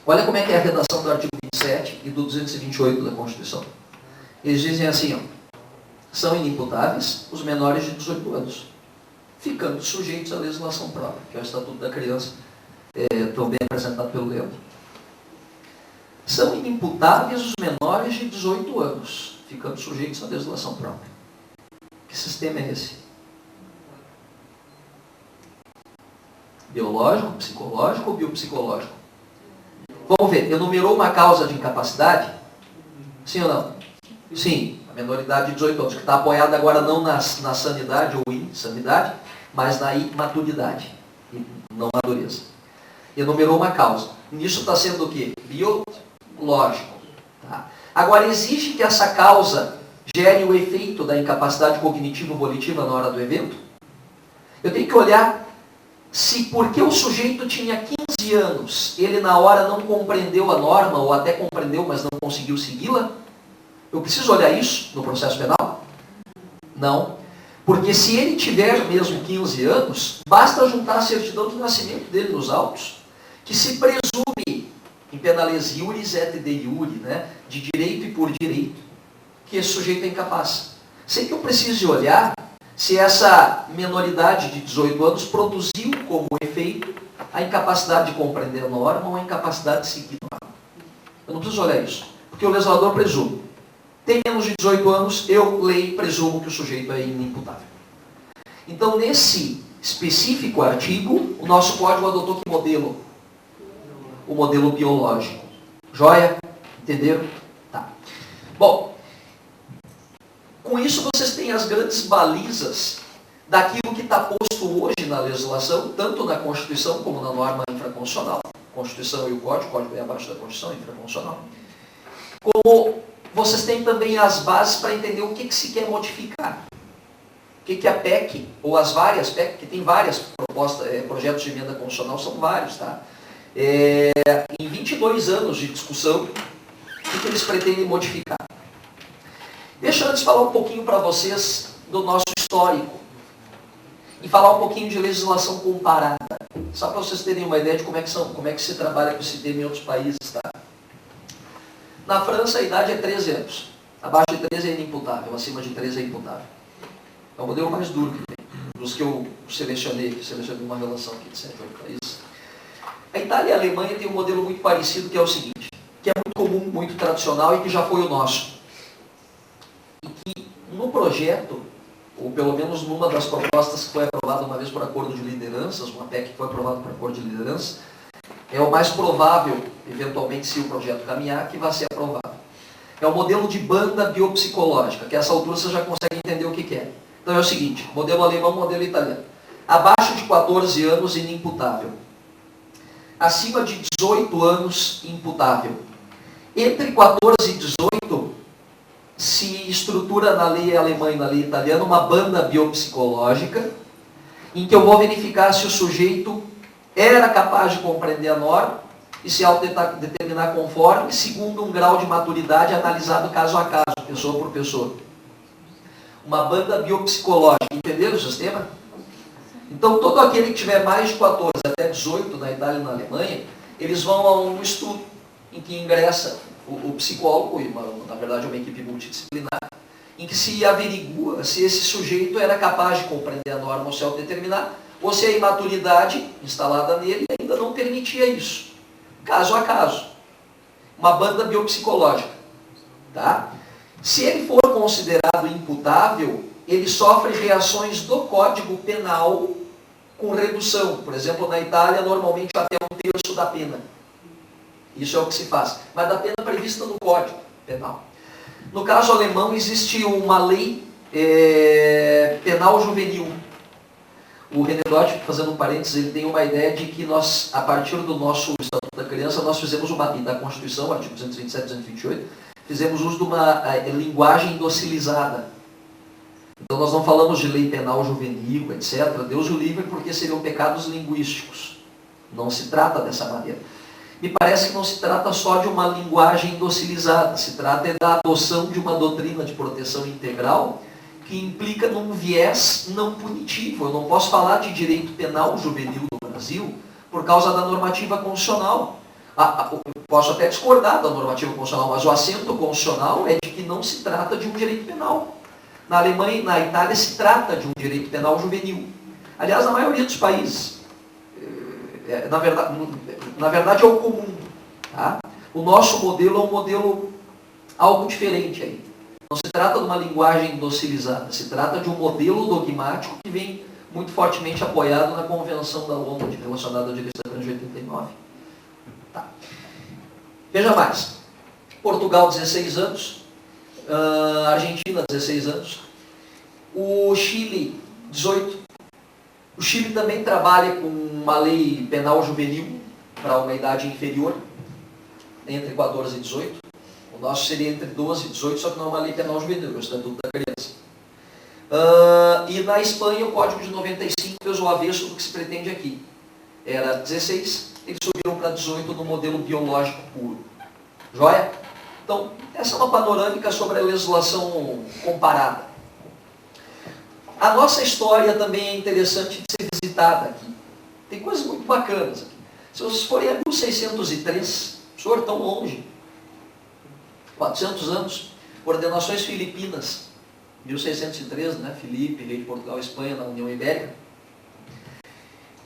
olha como é que é a redação do artigo 27 e do 228 da Constituição. Eles dizem assim, ó: são inimputáveis os menores de 18 anos, ficando sujeitos à legislação própria, que é o Estatuto da Criança, também apresentado pelo Leandro. São inimputáveis os menores de 18 anos, ficando sujeitos à legislação própria. Que sistema é esse? Biológico, psicológico ou biopsicológico? Vamos ver, enumerou uma causa de incapacidade? Sim ou não? Sim, a menoridade de 18 anos, que está apoiada agora não na sanidade ou insanidade, mas na imaturidade, não madureza. Enumerou uma causa. Nisso está sendo o quê? Biológico. Tá? Agora, exige que essa causa gere o efeito da incapacidade cognitivo-volitiva na hora do evento? Eu tenho que olhar se porque o sujeito tinha 15 anos, ele na hora não compreendeu a norma, ou até compreendeu, mas não conseguiu segui-la. Eu preciso olhar isso no processo penal? Não. Porque se ele tiver mesmo 15 anos, basta juntar a certidão de nascimento dele nos autos, que se presume, em penales iuris et de iure, né, de direito e por direito, que esse sujeito é incapaz. Sem que eu precise olhar se essa menoridade de 18 anos produziu como efeito a incapacidade de compreender a norma ou a incapacidade de seguir a norma. Eu não preciso olhar isso, porque o legislador presume. Tem menos de 18 anos, eu, lei, presumo que o sujeito é inimputável. Então, nesse específico artigo, o nosso código adotou que modelo? O modelo biológico. Joia? Entenderam? Tá. Bom, com isso vocês têm as grandes balizas daquilo que está posto hoje na legislação, tanto na Constituição como na norma infraconstitucional. Constituição e o Código é abaixo da Constituição, infraconstitucional. Como vocês têm também as bases para entender o que se quer modificar. O que a PEC, ou as várias PEC, que tem várias propostas, projetos de emenda constitucional, são vários, tá? Em 22 anos de discussão, o que eles pretendem modificar? Deixa eu antes falar um pouquinho para vocês do nosso histórico e falar um pouquinho de legislação comparada, só para vocês terem uma ideia de como é que se trabalha com esse tema em outros países, tá? Na França, a idade é 13 anos. Abaixo de 13 é inimputável, acima de 13 é imputável. É o modelo mais duro que tem, dos que eu selecionei uma relação aqui de 108 países. A Itália e a Alemanha têm um modelo muito parecido, que é o seguinte, que é muito comum, muito tradicional e que já foi o nosso. E que no projeto, ou pelo menos numa das propostas que foi aprovada uma vez por acordo de lideranças, uma PEC que foi aprovada por acordo de lideranças, é o mais provável, eventualmente, se o projeto caminhar, que vai ser aprovado. É o modelo de banda biopsicológica, que a essa altura você já consegue entender o que é. Então é o seguinte, modelo alemão, modelo italiano. Abaixo de 14 anos, inimputável. Acima de 18 anos, imputável. Entre 14 e 18, se estrutura na lei alemã e na lei italiana uma banda biopsicológica, em que eu vou verificar se o sujeito era capaz de compreender a norma e se autodeterminar conforme, segundo um grau de maturidade analisado caso a caso, pessoa por pessoa. Uma banda biopsicológica, entenderam o sistema? Então, todo aquele que tiver mais de 14 até 18 na Itália e na Alemanha, eles vão a um estudo em que ingressa o psicólogo, e na verdade uma equipe multidisciplinar, em que se averigua se esse sujeito era capaz de compreender a norma ou se autodeterminar, ou se a imaturidade instalada nele ainda não permitia isso. Caso a caso. Uma banda biopsicológica. Tá? Se ele for considerado imputável, ele sofre reações do Código Penal com redução. Por exemplo, na Itália, normalmente até 1/3 da pena. Isso é o que se faz. Mas da pena prevista no Código Penal. No caso alemão, existe uma lei penal juvenil. O René Dott, fazendo um parênteses, ele tem uma ideia de que nós, a partir do nosso Estatuto da Criança, nós fizemos e da Constituição, artigo 227 e 228, fizemos uso de uma linguagem docilizada. Então nós não falamos de lei penal juvenil, etc. Deus o livre, porque seriam pecados linguísticos. Não se trata dessa maneira. Me parece que não se trata só de uma linguagem docilizada, se trata da adoção de uma doutrina de proteção integral que implica num viés não punitivo. Eu não posso falar de direito penal juvenil no Brasil por causa da normativa constitucional. Posso até discordar da normativa constitucional, mas o assento constitucional é de que não se trata de um direito penal. Na Alemanha e na Itália se trata de um direito penal juvenil. Aliás, na maioria dos países. Na verdade é o comum. Tá? O nosso modelo é um modelo algo diferente aí. Não se trata de uma linguagem docilizada, se trata de um modelo dogmático que vem muito fortemente apoiado na Convenção da ONU relacionada ao direito estrangeiro de 89. Tá. Veja mais. Portugal, 16 anos. Argentina, 16 anos. O Chile, 18. O Chile também trabalha com uma lei penal juvenil para uma idade inferior, entre 14 e 18. O nosso seria entre 12 e 18, só que não é uma lei penal juvenil, é o Estatuto da Criança. E na Espanha, o Código de 95 fez o avesso do que se pretende aqui. Era 16, eles subiram para 18 no modelo biológico puro. Joia? Então, essa é uma panorâmica sobre a legislação comparada. A nossa história também é interessante de ser visitada aqui. Tem coisas muito bacanas aqui. Se vocês forem a 1603, o senhor tão longe, 400 anos, ordenações filipinas, 1603, né? Filipe, rei de Portugal e Espanha na União Ibérica.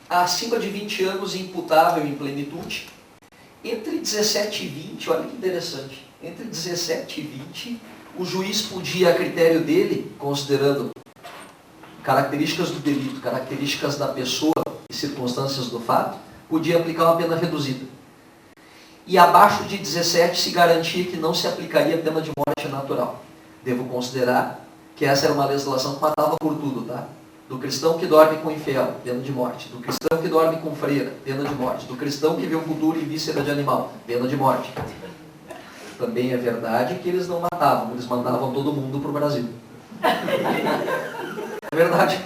Acima de 20 anos, imputável em plenitude. Entre 17 e 20, olha que interessante, entre 17 e 20, o juiz podia, a critério dele, considerando características do delito, características da pessoa e circunstâncias do fato, podia aplicar uma pena reduzida. E abaixo de 17 se garantia que não se aplicaria pena de morte natural. Devo considerar que essa era uma legislação que matava por tudo, tá? Do cristão que dorme com o infiel, pena de morte. Do cristão que dorme com freira, pena de morte. Do cristão que vê o futuro em víscera de animal, pena de morte. Também é verdade que eles não matavam, eles mandavam todo mundo para o Brasil. É verdade.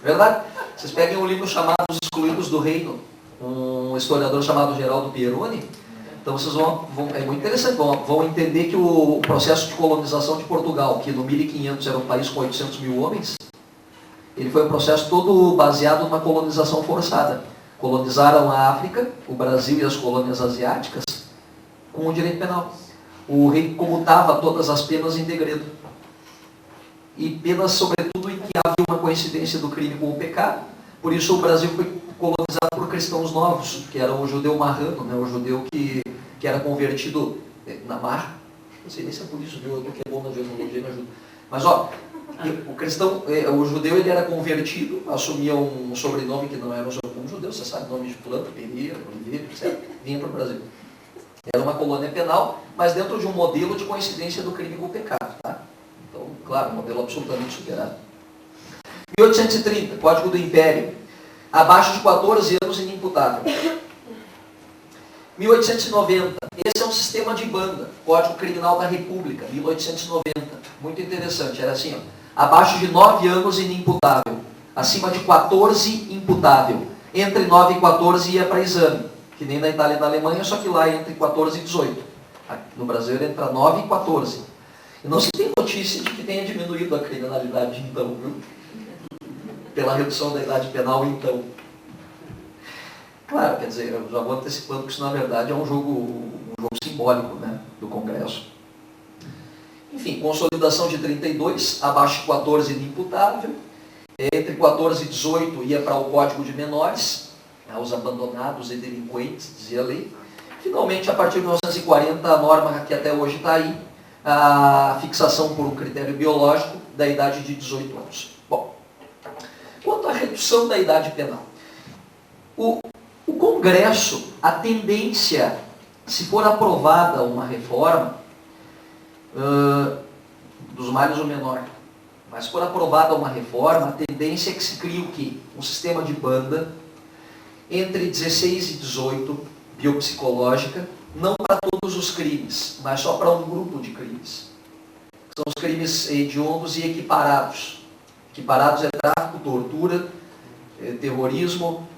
Verdade. Vocês peguem um livro chamado Os Excluídos do Reino, um historiador chamado Geraldo Pieroni. Então vocês vão é muito interessante, vão entender que o processo de colonização de Portugal, que no 1500 era um país com 800 mil homens, ele foi um processo todo baseado numa colonização forçada. Colonizaram a África, o Brasil e as colônias asiáticas com o direito penal. O rei comutava todas as penas em degredo. E penas, sobretudo, em que havia uma coincidência do crime com o pecado. Por isso o Brasil foi colonizado por cristãos novos, que era o judeu marrano, né? O judeu que era convertido na marra. Não sei nem se é por isso, viu? Eu que é bom na genealogia, me ajuda. Mas, ó, o cristão, o judeu, ele era convertido, assumia um sobrenome que não era um sobrenome judeu, você sabe, nome de planta, Pereira, Oliveira, etc. Vinha para o Brasil. Era uma colônia penal, mas dentro de um modelo de coincidência do crime com o pecado, tá? Então, claro, um modelo absolutamente superado. 1830, Código do Império. Abaixo de 14 anos, inimputável. 1890, esse é um sistema de banda, Código Criminal da República, 1890. Muito interessante, era assim, ó, abaixo de 9 anos, inimputável. Acima de 14, imputável. Entre 9 e 14 ia para exame, que nem na Itália e na Alemanha, só que lá é entre 14 e 18. No Brasil era entre 9 e 14. E não se tem notícia de que tenha diminuído a criminalidade então, viu? Pela redução da idade penal então. Claro, quer dizer, eu já vou antecipando que isso na verdade é um jogo simbólico, né, do Congresso. Enfim, consolidação de 32, abaixo de 14 inimputável. Entre 14 e 18 ia para o Código de Menores, né, os abandonados e delinquentes, dizia a lei. Finalmente, a partir de 1940, a norma que até hoje está aí, a fixação por um critério biológico da idade de 18 anos. Bom, quanto à redução da idade penal, o Congresso, a tendência, se for aprovada uma reforma, dos males o menor, mas se for aprovada uma reforma, a tendência é que se crie o quê? Um sistema de banda entre 16 e 18, biopsicológica, não para todos os crimes, mas só para um grupo de crimes. São os crimes hediondos e equiparados. Equiparados é tráfico, tortura, terrorismo,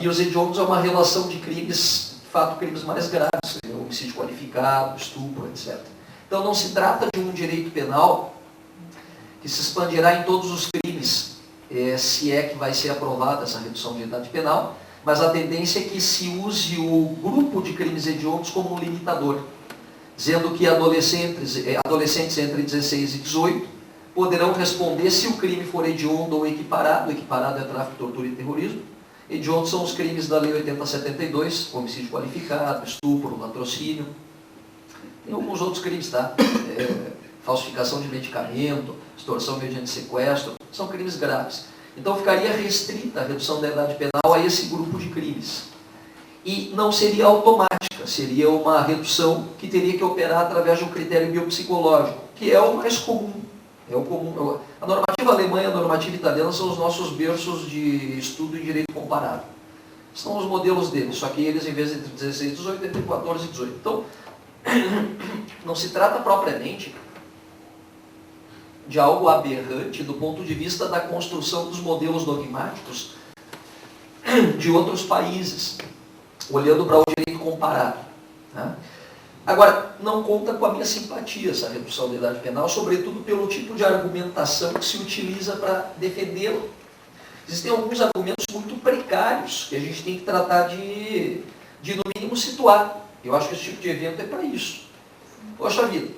e os hediondos é uma relação de crimes, de fato, crimes mais graves, homicídio qualificado, estupro, etc. Então não se trata de um direito penal que se expandirá em todos os crimes, se é que vai ser aprovada essa redução de idade penal, mas a tendência é que se use o grupo de crimes hediondos como um limitador, dizendo que adolescentes entre 16 e 18 poderão responder se o crime for hediondo ou equiparado. Equiparado é tráfico, tortura e terrorismo. Hediondos são os crimes da Lei 8072, homicídio qualificado, estupro, latrocínio. Tem alguns outros crimes, tá? Falsificação de medicamento, extorsão mediante sequestro, são crimes graves. Então ficaria restrita a redução da idade penal a esse grupo de crimes. E não seria automática, seria uma redução que teria que operar através de um critério biopsicológico, que é o mais comum. É o comum. A normativa alemã e a normativa italiana são os nossos berços de estudo em direito comparado. São os modelos deles, só que eles, em vez de entre 16 e 18, entre 14 e 18. Então, não se trata propriamente de algo aberrante do ponto de vista da construção dos modelos dogmáticos de outros países, olhando para o direito comparado. Tá? Agora, não conta com a minha simpatia essa redução da idade penal, sobretudo pelo tipo de argumentação que se utiliza para defendê-lo. Existem alguns argumentos muito precários que a gente tem que tratar de no mínimo situar. Eu acho que esse tipo de evento é para isso. Poxa vida,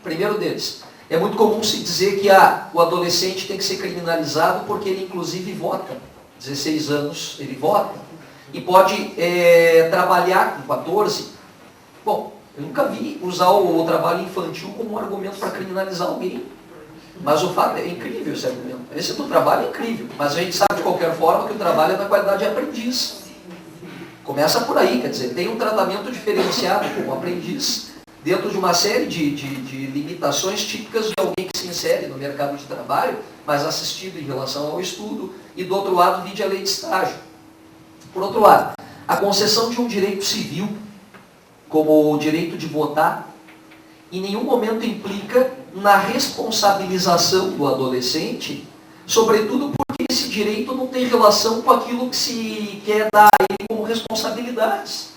primeiro deles, é muito comum se dizer que o adolescente tem que ser criminalizado porque ele inclusive vota. 16 anos ele vota e pode trabalhar com 14. Bom, eu nunca vi usar o trabalho infantil como um argumento para criminalizar alguém. Mas o fato é incrível esse argumento. Esse do trabalho é incrível, mas a gente sabe de qualquer forma que o trabalho é da qualidade de aprendiz. Começa por aí, quer dizer, tem um tratamento diferenciado como aprendiz dentro de uma série de limitações típicas de alguém que se insere no mercado de trabalho, mas assistido em relação ao estudo, e do outro lado, vide a lei de estágio. Por outro lado, a concessão de um direito civil, como o direito de votar, em nenhum momento implica na responsabilização do adolescente, sobretudo porque esse direito não tem relação com aquilo que se quer dar a ele como responsabilidades.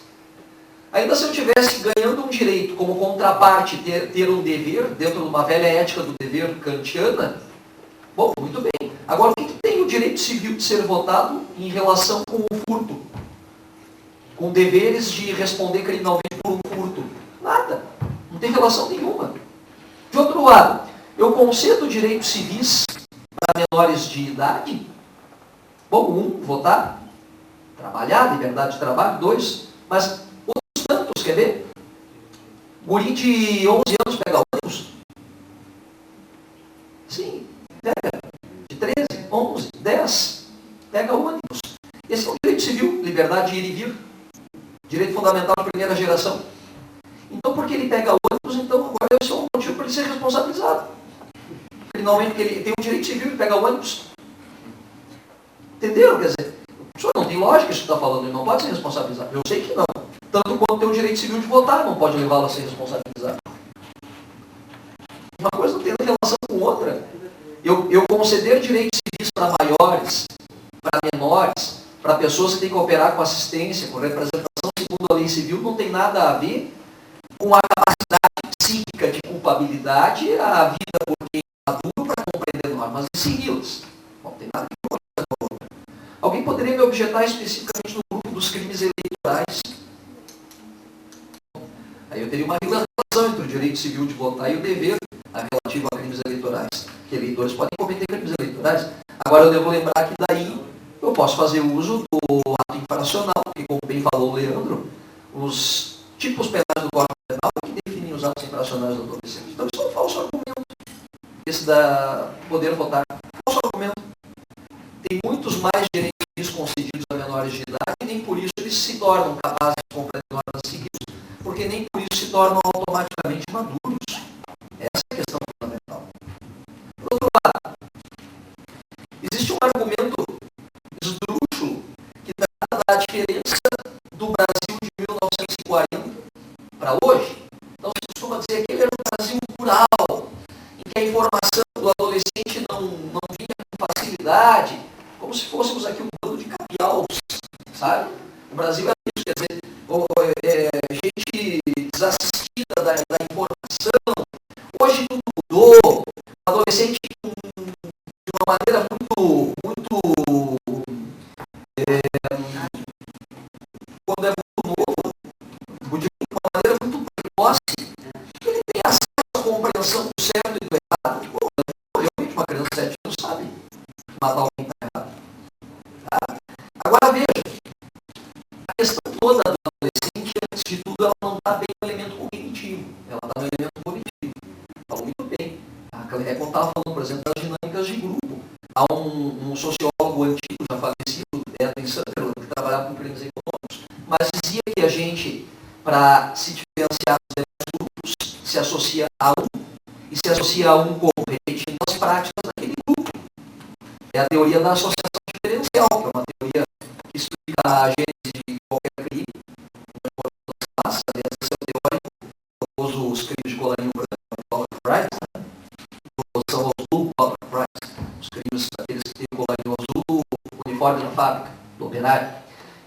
Ainda se eu estivesse ganhando um direito como contraparte, ter um dever, dentro de uma velha ética do dever kantiana, bom, muito bem. Agora, o que tem o direito civil de ser votado em relação com o furto? Com deveres de responder criminalmente por um furto? Nada. Não tem relação nenhuma. De outro lado, eu concedo direitos civis para menores de idade? Bom, votar, trabalhar, liberdade de trabalho, 2, mas outros tantos, quer ver? Guri de 11 anos pega ônibus? Sim, pega. De 13, 11, 10, pega ônibus. Esse é um direito civil, liberdade de ir e vir. Direito fundamental de primeira geração. Então, porque ele pega ônibus, então agora deve ser um motivo para ele ser responsabilizado. Finalmente, ele tem um direito civil e pega ônibus. Entenderam? Quer dizer, o senhor não tem lógica isso que está falando, ele não pode ser responsabilizado. Eu sei que não. Tanto quanto tem o direito civil de votar, não pode levá-lo a ser responsabilizado. Uma coisa não tem relação com outra. Eu conceder direitos civis para maiores, para menores, para pessoas que têm que operar com assistência, com representação segundo a lei civil, não tem nada a ver com a capacidade psíquica de culpabilidade, a vida por quem é maduro para compreender normas e segui-las. Não tem nada a ver com a outra. Alguém poderia me objetar especificamente no grupo dos crimes eleitorais? Aí eu teria uma relação entre o direito civil de votar e o dever relativo a crimes eleitorais. Que eleitores podem cometer crimes eleitorais. Agora eu devo lembrar que daí eu posso fazer uso do ato infracional, que, como bem falou o Leandro, os tipos penais do Código Penal que definem os atos infracionais do adolescente. Então isso é um falso argumento. Esse da poder votar. Falso argumento. Tem muitos mais direitos concedidos a menores de idade e nem por isso eles se tornam capazes de compreender normas seguidas, porque nem por isso se tornam automaticamente maduros. Essa é a questão fundamental. Por outro lado, existe um argumento esdrúxulo que trata da diferença do Brasil de 1940 para hoje. Então se costuma dizer que ele era um Brasil rural, em que a informação do adolescente não vinha com facilidade, como se fôssemos aqui um bando de capiaus, sabe? O Brasil é isso, quer dizer, gente desassistida da informação. Hoje tudo mudou, o adolescente de uma maneira quando é muito novo, de uma maneira muito precoce, ele tem acesso à compreensão do certo e do errado. Realmente uma criança de 7 anos sabe matar alguém que está errado. Tá? Agora veja, a questão toda do adolescente, antes de tudo, ela não está bem no elemento cognitivo, ela está no elemento cognitivo. Falou muito bem. A Clerecon estava falando, por exemplo, das dinâmicas de grupo. Há um sociólogo antigo, já falecido, Edwin Sutherland, que trabalhava com crimes econômicos, mas dizia que a gente, para se diferenciar dos demais grupos, se associa a um, e se associa a um como repetindo as práticas daquele grupo. É a teoria da associação diferencial, que é uma teoria que explica a gênese de qualquer crime, aliás, esse é o teórico, famoso os crimes de colarinho branco, Robert Wright, né? São os blue collar crimes, os crimes daqueles que têm o colarinho azul, uniforme na fábrica, do operário.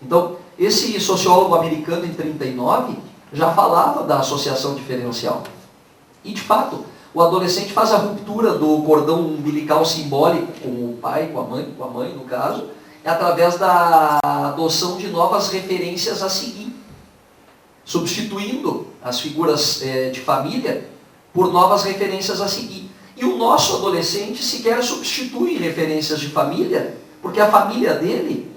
Então, esse sociólogo americano, em 1939, já falava da associação diferencial. E, de fato, o adolescente faz a ruptura do cordão umbilical simbólico com o pai, com a mãe no caso, através da adoção de novas referências a seguir, substituindo as figuras de família por novas referências a seguir. E o nosso adolescente sequer substitui referências de família, porque a família dele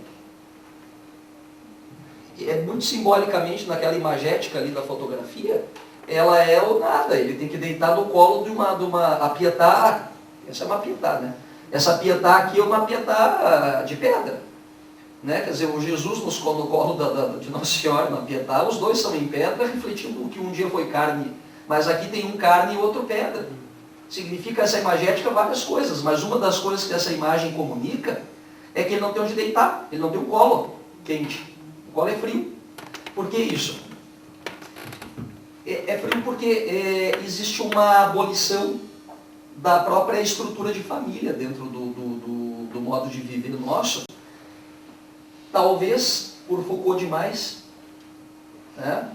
é muito simbolicamente naquela imagética ali da fotografia, ela é o nada, ele tem que deitar no colo de uma apietá, essa é uma apietá, né? Essa apietá aqui é uma apietá de pedra, né? Quer dizer, o Jesus no colo de Nossa Senhora, na apietá, os dois são em pedra, refletindo que um dia foi carne, mas aqui tem um carne e outro pedra. Significa essa imagética várias coisas, mas uma das coisas que essa imagem comunica é que ele não tem onde deitar, ele não tem um colo quente, o colo é frio. Por que isso? É frio porque existe uma abolição da própria estrutura de família dentro do modo de viver nosso, talvez por Foucault demais, né?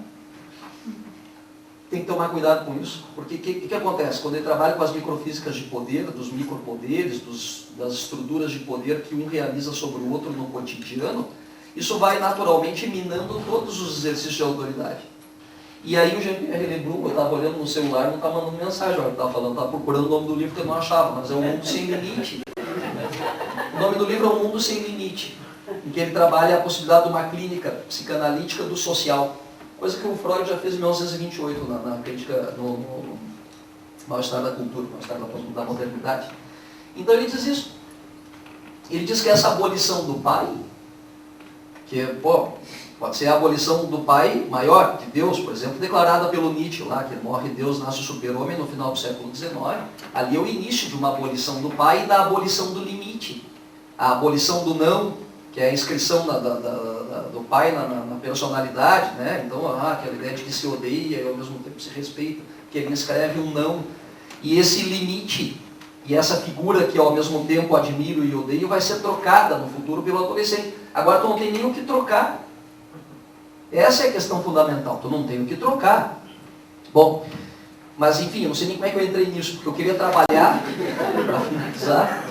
Tem que tomar cuidado com isso, porque o que acontece? Quando ele trabalha com as microfísicas de poder, dos micropoderes, das estruturas de poder que um realiza sobre o outro no cotidiano, isso vai naturalmente minando todos os exercícios de autoridade. E aí o Jean-Pierre Lebrun, eu estava olhando no celular, não estava mandando mensagem, eu estava falando, estava procurando o nome do livro que eu não achava, mas é O Mundo Sem Limite. O nome do livro é O Mundo Sem Limite, em que ele trabalha a possibilidade de uma clínica psicanalítica do social. Coisa que o Freud já fez em 1928, na crítica, no Mal-Estar da Cultura, Mal-Estar da Modernidade. Então ele diz isso. Ele diz que essa abolição do pai, que pode ser a abolição do pai maior, de Deus, por exemplo, declarada pelo Nietzsche lá, que morre Deus, nasce o super-homem no final do século XIX. Ali é o início de uma abolição do pai e da abolição do limite. A abolição do não, que é a inscrição do pai na personalidade, né? Então, aquela ideia de que se odeia e ao mesmo tempo se respeita, que ele escreve um não. E esse limite, e essa figura que ao mesmo tempo admiro e odeio, vai ser trocada no futuro pelo adolescente. Agora tu não tem nem o que trocar. Essa é a questão fundamental, tu não tem o que trocar. Bom, mas enfim, eu não sei nem como é que eu entrei nisso, porque eu queria trabalhar, para finalizar,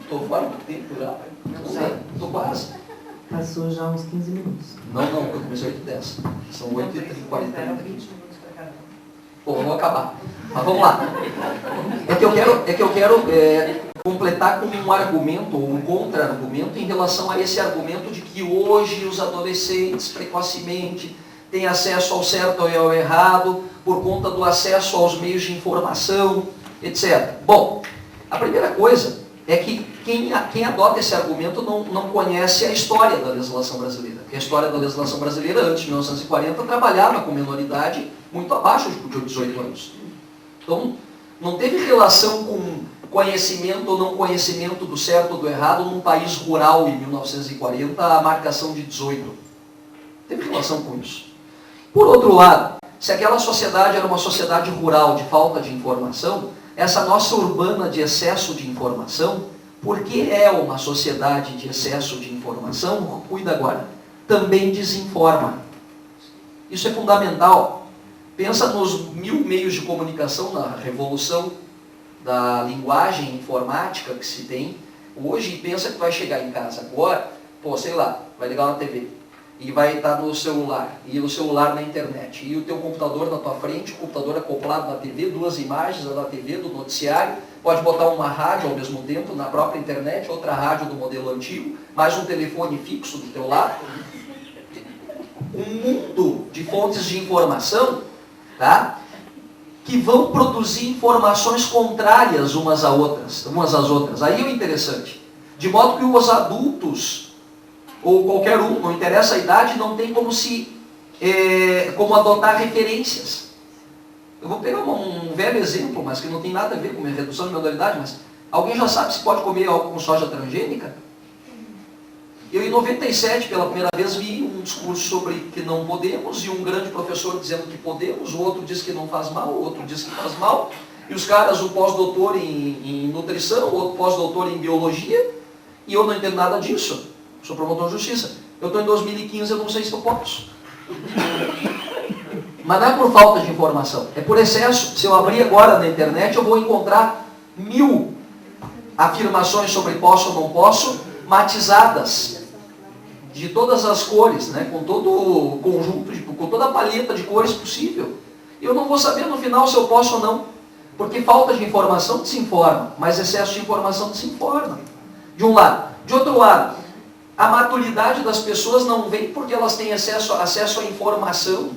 estou fora do tempo já. Não sei, estou quase. Passou já uns 15 minutos. Não, eu comecei 8h10. São 8h40. Bom, vou acabar. Mas vamos lá. É que eu quero completar com um argumento, ou um contra-argumento, em relação a esse argumento de que hoje os adolescentes, precocemente, têm acesso ao certo e ao errado, por conta do acesso aos meios de informação, etc. Bom, a primeira coisa é que quem adota esse argumento não conhece a história da legislação brasileira. Porque a história da legislação brasileira, antes de 1940, trabalhava com minoridade muito abaixo de 18 anos. Então, não teve relação com conhecimento ou não conhecimento do certo ou do errado num país rural em 1940, a marcação de 18. Teve relação com isso. Por outro lado, se aquela sociedade era uma sociedade rural de falta de informação, essa nossa urbana de excesso de informação, porque é uma sociedade de excesso de informação, cuida agora, também desinforma. Isso é fundamental. Pensa nos 1000 meios de comunicação, na revolução da linguagem informática que se tem hoje, e pensa que vai chegar em casa agora, sei lá, vai ligar na TV, e vai estar no celular, e o celular na internet, e o teu computador na tua frente, o computador acoplado na TV, 2 imagens da TV, do noticiário, pode botar uma rádio ao mesmo tempo na própria internet, outra rádio do modelo antigo, mais um telefone fixo do teu lado. Um mundo de fontes de informação, tá? Que vão produzir informações contrárias umas às outras. Aí é o interessante. De modo que os adultos, ou qualquer um, não interessa a idade, não tem como adotar referências. Eu vou pegar um velho exemplo, mas que não tem nada a ver com a redução de minoridade, mas alguém já sabe se pode comer algo com soja transgênica? Eu, em 97, pela primeira vez, vi um discurso sobre que não podemos, e um grande professor dizendo que podemos, o outro diz que não faz mal, o outro diz que faz mal, e os caras, o pós-doutor em nutrição, o outro pós-doutor em biologia, e eu não entendo nada disso. Sou promotor de justiça. Eu estou em 2015, eu não sei se eu posso. Mas não é por falta de informação, é por excesso. Se eu abrir agora na internet, eu vou encontrar 1000 afirmações sobre posso ou não posso, matizadas, de todas as cores, né? Com todo o conjunto, com toda a paleta de cores possível. E eu não vou saber no final se eu posso ou não, porque falta de informação desinforma, mas excesso de informação desinforma. De um lado. De outro lado, a maturidade das pessoas não vem porque elas têm acesso à informação.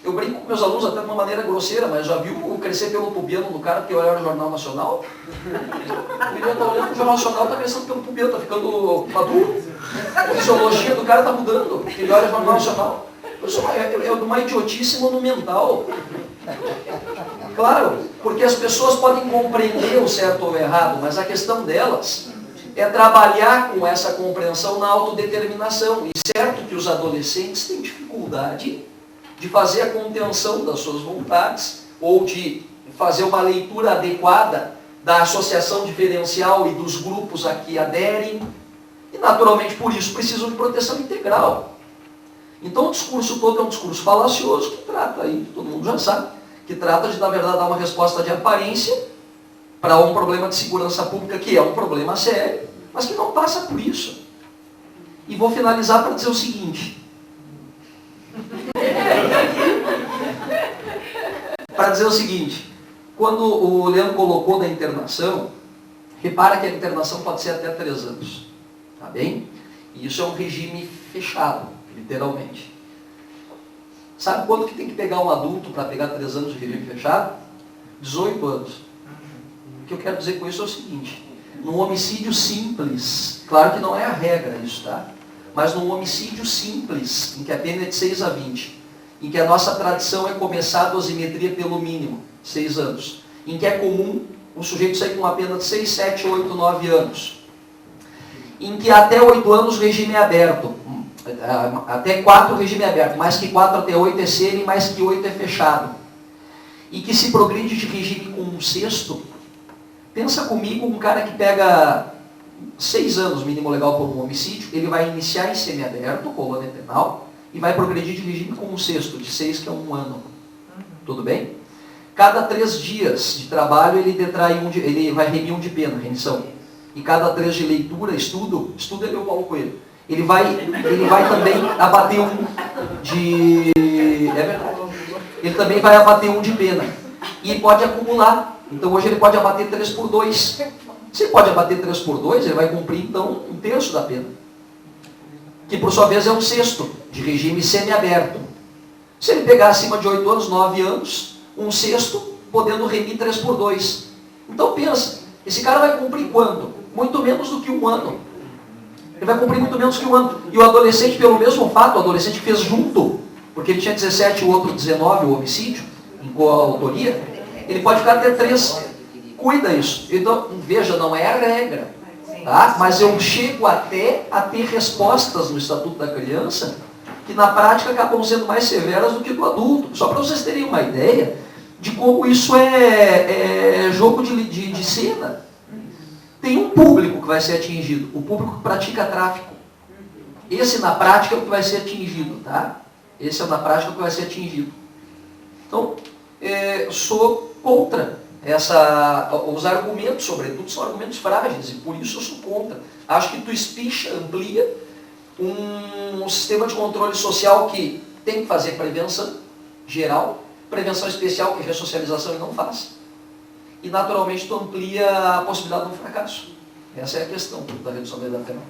Eu brinco com meus alunos até de uma maneira grosseira, mas já viu crescer pelo pubiano no cara porque olha o Jornal Nacional? O menino está olhando o Jornal Nacional, está crescendo pelo pubiano, está ficando maduro. A fisiologia do cara está mudando, porque ele olha o Jornal Nacional. É uma idiotice monumental. Claro, porque as pessoas podem compreender o certo ou o errado, mas a questão delas é trabalhar com essa compreensão na autodeterminação. E certo que os adolescentes têm dificuldade de fazer a contenção das suas vontades, ou de fazer uma leitura adequada da associação diferencial e dos grupos a que aderem, e naturalmente por isso precisam de proteção integral. Então o discurso todo é um discurso falacioso que trata, aí todo mundo já sabe, que trata de, na verdade, dar uma resposta de aparência para um problema de segurança pública que é um problema sério, mas que não passa por isso. E vou finalizar para dizer o seguinte. Quando o Leandro colocou da internação, repara que a internação pode ser até 3 anos. Tá bem? E isso é um regime fechado, literalmente. Sabe quanto que tem que pegar um adulto para pegar 3 anos de regime fechado? 18 anos. O que eu quero dizer com isso é o seguinte. Num homicídio simples, claro que não é a regra isso, tá? Mas num homicídio simples, em que a pena é de 6 a 20, em que a nossa tradição é começar a dosimetria pelo mínimo, 6 anos, em que é comum o sujeito sair com uma pena de 6, 7, 8, 9 anos, em que até 8 anos o regime é aberto, até 4 o regime é aberto, mais que 4 até 8 é semi, mais que 8 é fechado, e que se progride de regime com um sexto. Pensa comigo, um cara que pega 6 anos mínimo legal por um homicídio, ele vai iniciar em semiaberto, colônia penal, e vai progredir de regime com um sexto, de 6, que é 1 ano. Tudo bem? Cada 3 dias de trabalho ele vai remir 1 de pena, remissão. E cada 3 de leitura, estudo é o Paulo Coelho. Ele vai também abater 1 de... É verdade. Ele também vai abater 1 de pena. E pode acumular. Então hoje ele pode abater 3 por 2. Se ele pode abater 3 por 2, ele vai cumprir então 1/3 da pena. Que por sua vez é 1/6 de regime semiaberto. Se ele pegar acima de 8 anos, 9 anos, 1/6, podendo remir 3 por 2. Então pensa, esse cara vai cumprir quanto? Muito menos do que 1 ano. Ele vai cumprir muito menos que 1 ano. E o adolescente, pelo mesmo fato, o adolescente que fez junto, porque ele tinha 17 e o outro 19, o homicídio, em coautoria, ele pode ficar até 3. Cuida isso. Então, veja, não é a regra. Tá? Mas eu chego até a ter respostas no Estatuto da Criança que na prática acabam sendo mais severas do que do adulto. Só para vocês terem uma ideia de como isso é jogo de cena. Tem um público que vai ser atingido, o público que pratica tráfico. Esse na prática é o que vai ser atingido, tá? Esse é na prática o que vai ser atingido. Então, sou contra os argumentos, sobretudo, são argumentos frágeis, e por isso eu sou contra. Acho que tu espicha, amplia um sistema de controle social que tem que fazer prevenção geral, prevenção especial, que é ressocialização e não faz. E naturalmente tu amplia a possibilidade de um fracasso. Essa é a questão da redução da idade penal.